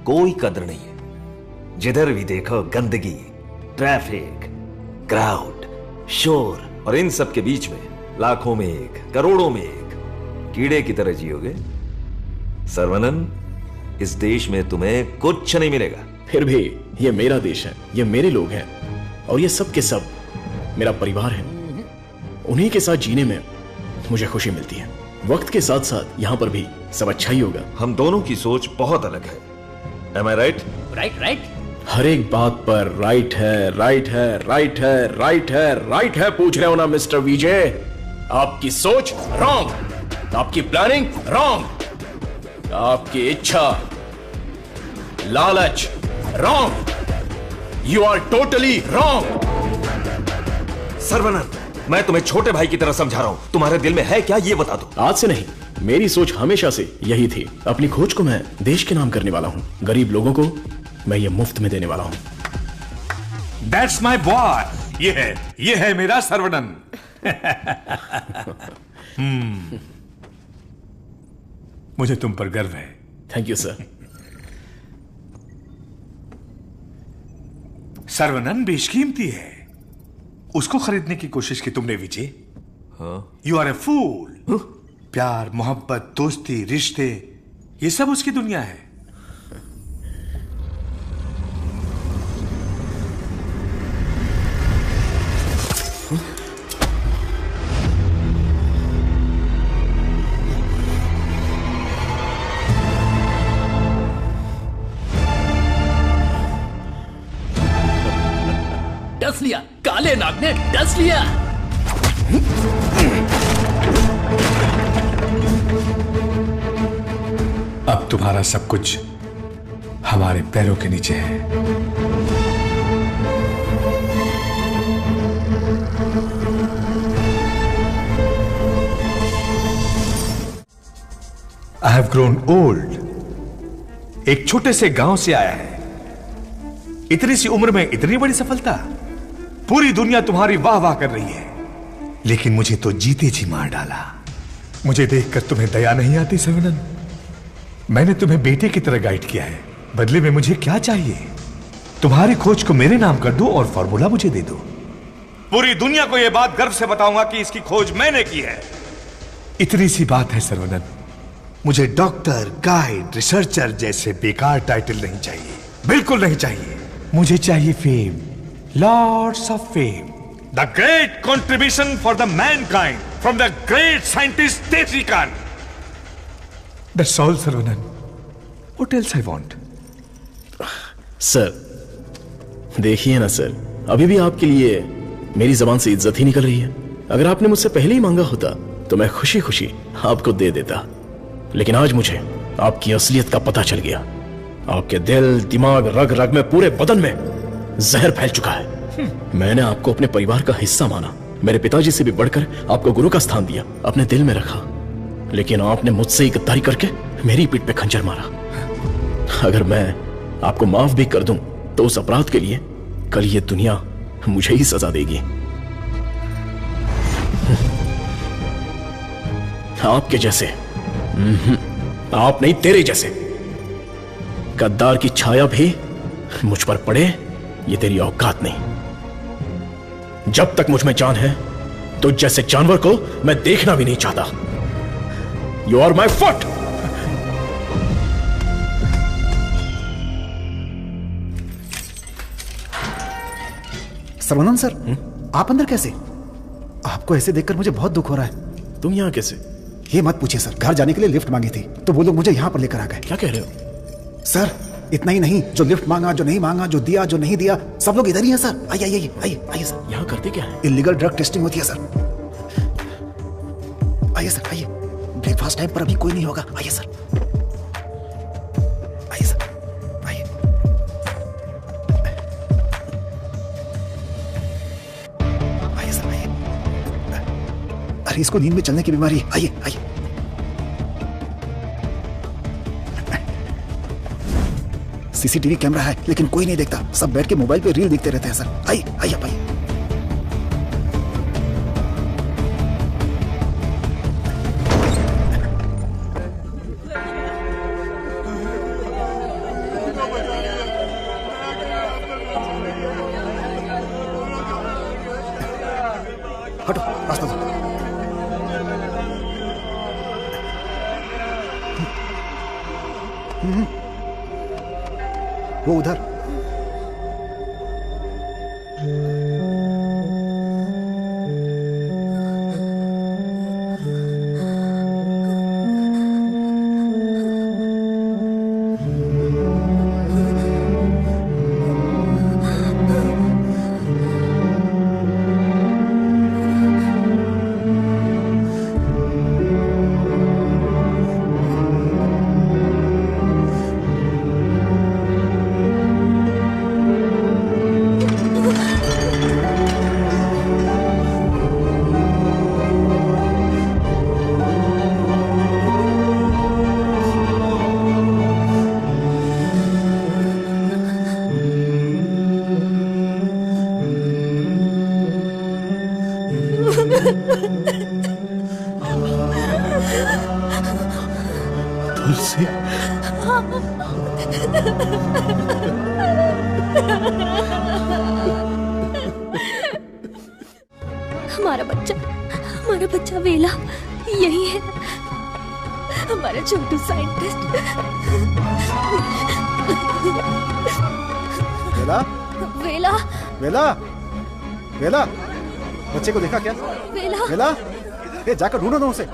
कोई कदर नहीं है। जिधर भी देखो गंदगी, ट्रैफिक, क्राउड, शोर, और इन सब के बीच में लाखों में एक, करोड़ों में एक कीड़े की तरह जियोगे। सर्वनन, इस देश में तुम्हें कुछ नहीं मिलेगा। फिर भी ये मेरा देश है, ये मेरे लोग हैं, और ये सब के सब मेरा परिवार है। उन्हीं के साथ जीने में मुझे खुशी मिलती है। वक्त के साथ साथ यहाँ पर भी सब अच्छा ही होगा। हम दोनों की सोच बहुत अलग है। Am I right? राइट। हर एक बात पर राइट है, राइट है, राइट है, राइट है, राइट है पूछ रहे हो ना मिस्टर विजय? आपकी सोच रॉन्ग, आपकी प्लानिंग रॉन्ग, आपकी इच्छा, लालच wrong, you are totally wrong. Sarvanand, मैं तुम्हें छोटे भाई की तरह समझा रहा हूं, तुम्हारे दिल में है क्या ये बता दो। आज से नहीं, मेरी सोच हमेशा से यही थी। अपनी खोज को मैं देश के नाम करने वाला हूं, गरीब लोगों को मैं ये मुफ्त में देने वाला हूं। That's my boy. ये है मेरा सर्वनंद। मुझे तुम पर गर्व है। Thank you sir. सर्वनंद बेशकीमती है, उसको खरीदने की कोशिश की तुमने विजय। यू आर ए फूल। प्यार, मोहब्बत, दोस्ती, रिश्ते, ये सब उसकी दुनिया है। डस लिया, काले नाग ने डस लिया। अब तुम्हारा सब कुछ हमारे पैरों के नीचे है। I have grown old. एक छोटे से गांव से आया है, इतनी सी उम्र में इतनी बड़ी सफलता। पूरी दुनिया तुम्हारी वाह वाह कर रही है, लेकिन मुझे तो जीते जी मार डाला। मुझे देखकर तुम्हें दया नहीं आती सर्वनंद? मैंने तुम्हें बेटे की तरह गाइड किया है, बदले में मुझे क्या चाहिए? तुम्हारी खोज को मेरे नाम कर दो और फॉर्मूला मुझे दे दो। पूरी दुनिया को यह बात गर्व से बताऊंगा कि इसकी खोज मैंने की है। इतनी सी बात है सर्वनंद। मुझे डॉक्टर, गाइड, रिसर्चर जैसे बेकार टाइटल नहीं चाहिए, बिल्कुल नहीं चाहिए। मुझे चाहिए fame, lots of fame, the great contribution for the mankind from the great scientist Teji Khan. That's all Sarvanand. What else I want? Sir देखिए ना सर, अभी भी आपके लिए मेरी जबान से इज्जत ही निकल रही है। अगर आपने मुझसे पहले ही मांगा होता तो मैं खुशी खुशी आपको दे देता, लेकिन आज मुझे आपकी असलियत का पता चल गया। आपके दिल, दिमाग, रग रग में, पूरे बदन में जहर फैल चुका है। मैंने आपको अपने परिवार का हिस्सा माना, मेरे पिताजी से भी बढ़कर आपको गुरु का स्थान दिया, अपने दिल में रखा, लेकिन आपने मुझसे ही गद्दारी करके मेरी पीठ पे खंजर मारा। अगर मैं आपको माफ भी कर दूं तो उस अपराध के लिए कल ये दुनिया मुझे ही सजा देगी। आपके जैसे, आप नहीं, तेरे जैसे गद्दार की छाया भी मुझ पर पड़े, ये तेरी औकात नहीं। जब तक मुझ में जान है तो जैसे जानवर को मैं देखना भी नहीं चाहता। You are my foot. Sarvanand sir, आप अंदर कैसे? आपको ऐसे देखकर मुझे बहुत दुख हो रहा है। तुम यहां कैसे? ये मत पूछिए सर, घर जाने के लिए लिफ्ट मांगी थी तो वो लोग मुझे यहाँ पर लेकर आ गए। क्या कह रहे हो? सर इतना ही नहीं, जो लिफ्ट मांगा, जो नहीं मांगा, जो दिया, जो नहीं दिया, सब लोग इधर ही हैं सर। आइए आइए आइए आइए सर। यहाँ करते क्या है? इलीगल ड्रग टेस्टिंग होती है सर। आइए सर आइए, ब्रेकफास्ट टाइम पर अभी कोई नहीं होगा। आइए सर, आइए सर, आइए। आइए सर आइए। अरे इसको नींद में चलने की बीमारी है। आइए आइए। सीसीटीवी कैमरा है लेकिन कोई नहीं देखता, सब बैठ के मोबाइल पे रील देखते रहते हैं सर। आइए आइए आप आइए। हटो, रास्ता दो। वो उधर। तुलसी, हमारा बच्चा वेला यही है, हमारा छोटू साइंटिस्ट। वेला, वेला, वेला, वेला, बच्चे को देखा क्या? वेला, वेला, ये जाकर ढूंढो ना उसे।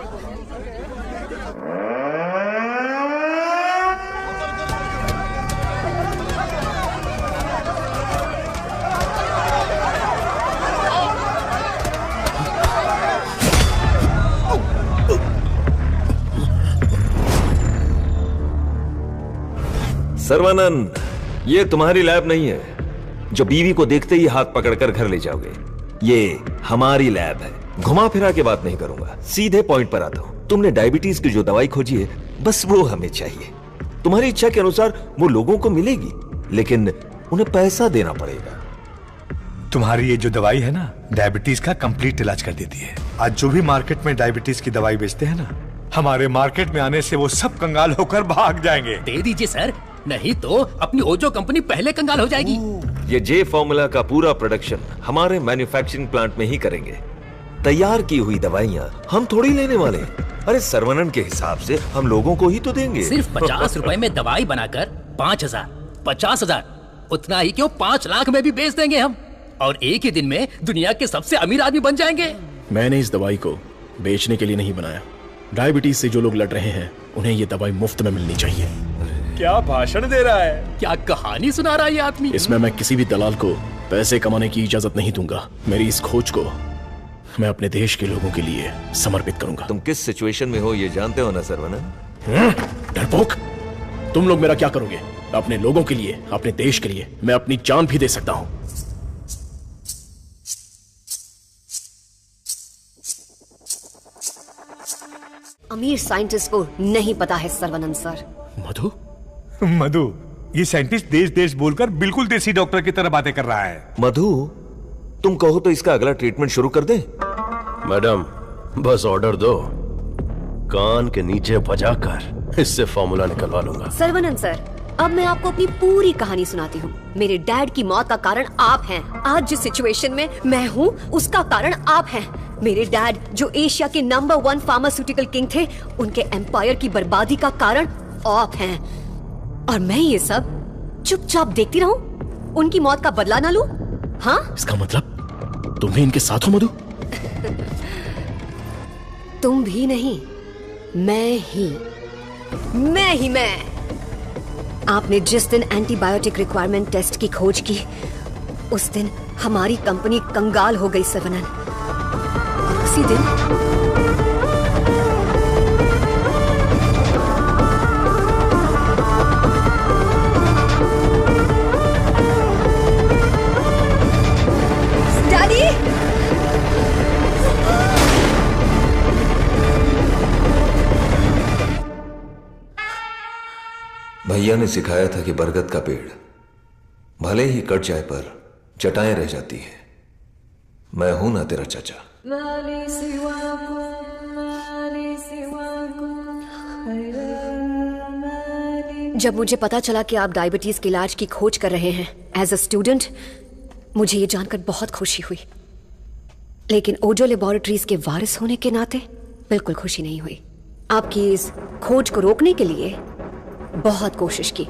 सर्वानंद, ये तुम्हारी लैब नहीं है जो बीवी को देखते ही हाथ पकड़कर घर ले जाओगे। ये हमारी लैब है। घुमा फिरा के बात नहीं करूंगा, सीधे पॉइंट पर आता हूं। तुमने डायबिटीज की जो दवाई खोजी है, बस वो हमें चाहिए। तुम्हारी इच्छा के अनुसार वो लोगों को मिलेगी, लेकिन उन्हें पैसा देना पड़ेगा। तुम्हारी ये जो दवाई है ना, डायबिटीज का कंप्लीट इलाज कर देती है। आज जो भी मार्केट में डायबिटीज की दवाई बेचते हैं ना, हमारे मार्केट में आने से वो सब कंगाल होकर भाग जाएंगे। दे दीजिए सर, नहीं तो अपनी ओजो कंपनी पहले कंगाल हो जाएगी। ये जे फॉर्मूला का पूरा प्रोडक्शन हमारे मैन्युफैक्चरिंग प्लांट में ही करेंगे। तैयार की हुई दवाइयाँ हम थोड़ी लेने वाले। अरे सर्वनन के हिसाब से हम लोगों को ही तो देंगे। सिर्फ 50 रुपए में दवाई बनाकर 5,000, 50,000, उतना ही क्यों 5 लाख में भी बेच देंगे हम, और एक ही दिन में दुनिया के सबसे अमीर आदमी बन जाएंगे। मैंने इस दवाई को बेचने के लिए नहीं बनाया। डायबिटीज से जो लोग लड़ रहे हैं, उन्हें ये दवाई मुफ्त में मिलनी चाहिए। क्या भाषण दे रहा है, क्या कहानी सुना रहा है ये आदमी। इसमें मैं किसी भी दलाल को पैसे कमाने की इजाजत नहीं दूंगा। मेरी इस खोज को मैं अपने देश के लोगों के लिए समर्पित करूंगा। तुम किस सिचुएशन में हो ये जानते हो ना सर्वनन? डरपोक, तुम लोग मेरा क्या करोगे? अपने लोगों के लिए, अपने देश के लिए मैं अपनी जान भी दे सकता हूं। अमीर साइंटिस्ट को नहीं पता है सर्वनंद सर। मधु, ये साइंटिस्ट देश देश बोलकर बिल्कुल देसी डॉक्टर की तरह बातें कर रहा है। मधु, तुम कहो तो इसका अगला ट्रीटमेंट शुरू कर दें? मैडम, बस ऑर्डर दो, कान के नीचे बजाकर इससे फॉर्मूला निकलवा लूंगा। सर्वनंद सर, अब मैं आपको अपनी पूरी कहानी सुनाती हूँ। मेरे डैड की मौत का कारण आप हैं। आज जिस सिचुएशन में मैं हूँ, उसका कारण आप हैं। मेरे डैड जो एशिया के नंबर 1 फार्मास्यूटिकल किंग थे, उनके एम्पायर की बर्बादी का कारण आप हैं। और मैं ये सब चुपचाप देखती रहूं, उनकी मौत का बदला ना लूं? हाँ? इसका मतलब तुम भी इनके साथ हो मधु? तुम भी नहीं, मैं। आपने जिस दिन एंटीबायोटिक रिक्वायरमेंट टेस्ट की खोज की, उस दिन हमारी कंपनी कंगाल हो गई सर्वनन। और उसी दिन भैया ने सिखाया था कि बरगद का पेड़ भले ही कट जाए पर चटाएं रह जाती हैं। मैं हूं ना तेरा चाचा। जब मुझे पता चला कि आप डायबिटीज के इलाज की खोज कर रहे हैं एज अ स्टूडेंट, मुझे ये जानकर बहुत खुशी हुई। लेकिन ओजो लेबोरेटरीज के वारिस होने के नाते बिल्कुल खुशी नहीं हुई। आपकी इस खोज को रोकने के लिए बहुत कोशिश की,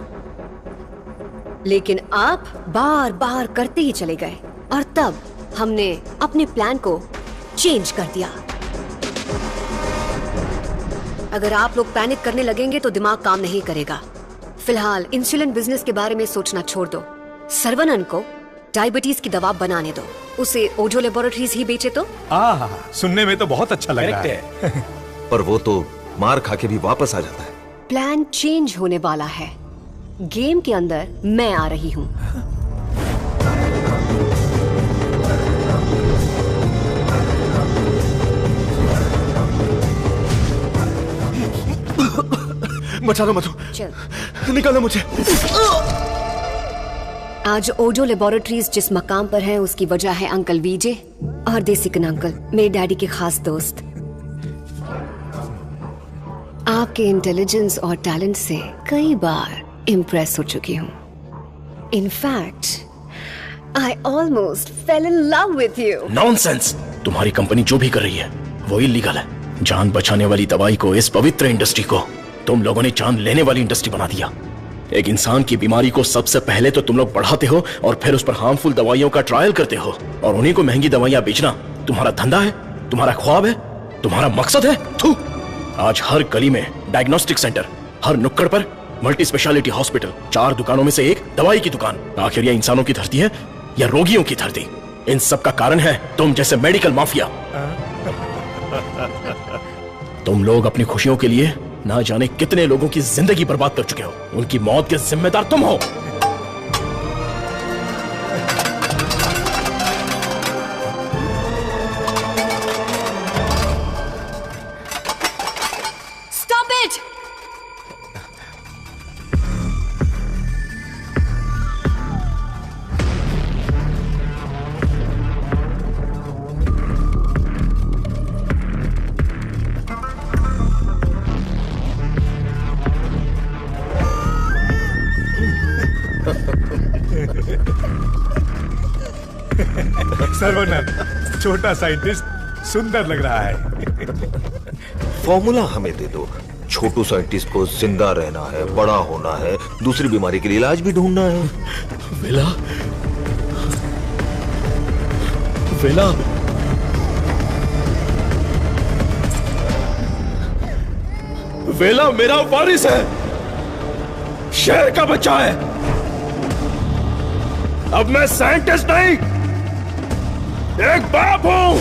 लेकिन आप बार बार करते ही चले गए, और तब हमने अपने प्लान को चेंज कर दिया। अगर आप लोग पैनिक करने लगेंगे तो दिमाग काम नहीं करेगा। फिलहाल इंसुलिन बिजनेस के बारे में सोचना छोड़ दो। सर्वनन को डायबिटीज की दवा बनाने दो, उसे ओजो लेबोरेटरीज ही बेचे तो। सुनने में तो बहुत अच्छा लग रहा है। पर वो तो मार खा के भी वापस आ जाता है। प्लान चेंज होने वाला है। गेम के अंदर मैं आ रही हूँ। बचा लो मधु, निकालो मुझे। आज ओजो लेबोरेटरीज जिस मकाम पर है, उसकी वजह है अंकल वीजे और देसिकन अंकल, मेरे डैडी के खास दोस्त। आपके इंटेलिजेंस और टैलेंट से कई बार इम्प्रेस हो चुकी हूँ। In fact I almost fail in love with you. Nonsense! तुम्हारी कंपनी जो भी कर रही है वो इलीगल है। जान बचाने वाली दवाई को, इस पवित्र इंडस्ट्री को तुम लोगों ने जान लेने वाली इंडस्ट्री बना दिया। एक इंसान की बीमारी को सबसे पहले तो तुम लोग बढ़ाते हो और फिर उस पर हार्मफुल दवाइयों का ट्रायल करते हो, और उन्हीं को महंगी दवाइयां बेचना तुम्हारा धंधा है, तुम्हारा ख्वाब है, तुम्हारा मकसद है। थू! आज हर गली में डायग्नोस्टिक सेंटर, हर नुक्कड़ पर मल्टी स्पेशलिटी हॉस्पिटल, 4 दुकानों में से एक दवाई की दुकान। आखिर यह इंसानों की धरती है या रोगियों की धरती? इन सब का कारण है तुम जैसे मेडिकल माफिया। तुम लोग अपनी खुशियों के लिए ना जाने कितने लोगों की जिंदगी बर्बाद कर चुके हो। उनकी मौत के जिम्मेदार तुम हो। Stop it! सर्वनन, छोटा साइंटिस्ट सुंदर लग रहा है। फॉर्मूला हमें दे दो। छोटू साइंटिस्ट को जिंदा रहना है, बड़ा होना है, दूसरी बीमारी के लिए इलाज भी ढूंढना है। वेला, वेला, वेला मेरा वारिस है, शहर का बच्चा है। अब मैं साइंटिस्ट नहीं, एक बाप हूं।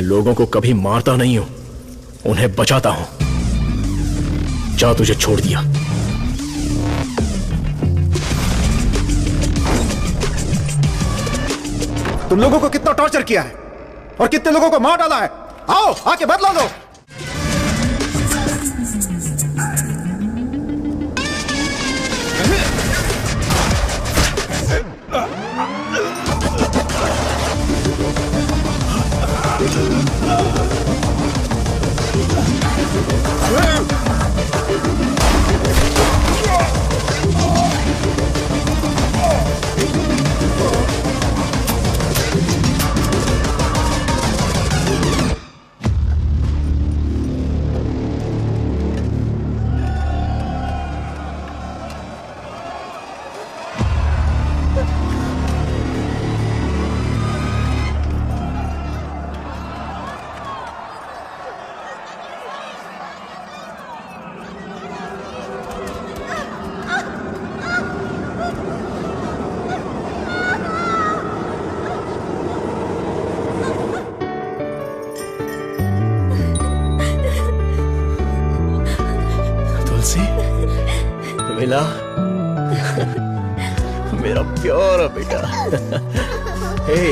लोगों को कभी मारता नहीं हूं, उन्हें बचाता हूं। जा, तुझे छोड़ दिया। तुम लोगों को कितना टॉर्चर किया है और कितने लोगों को मार डाला है। आओ आके बदला लो। मिला मेरा प्यारा बेटा। हे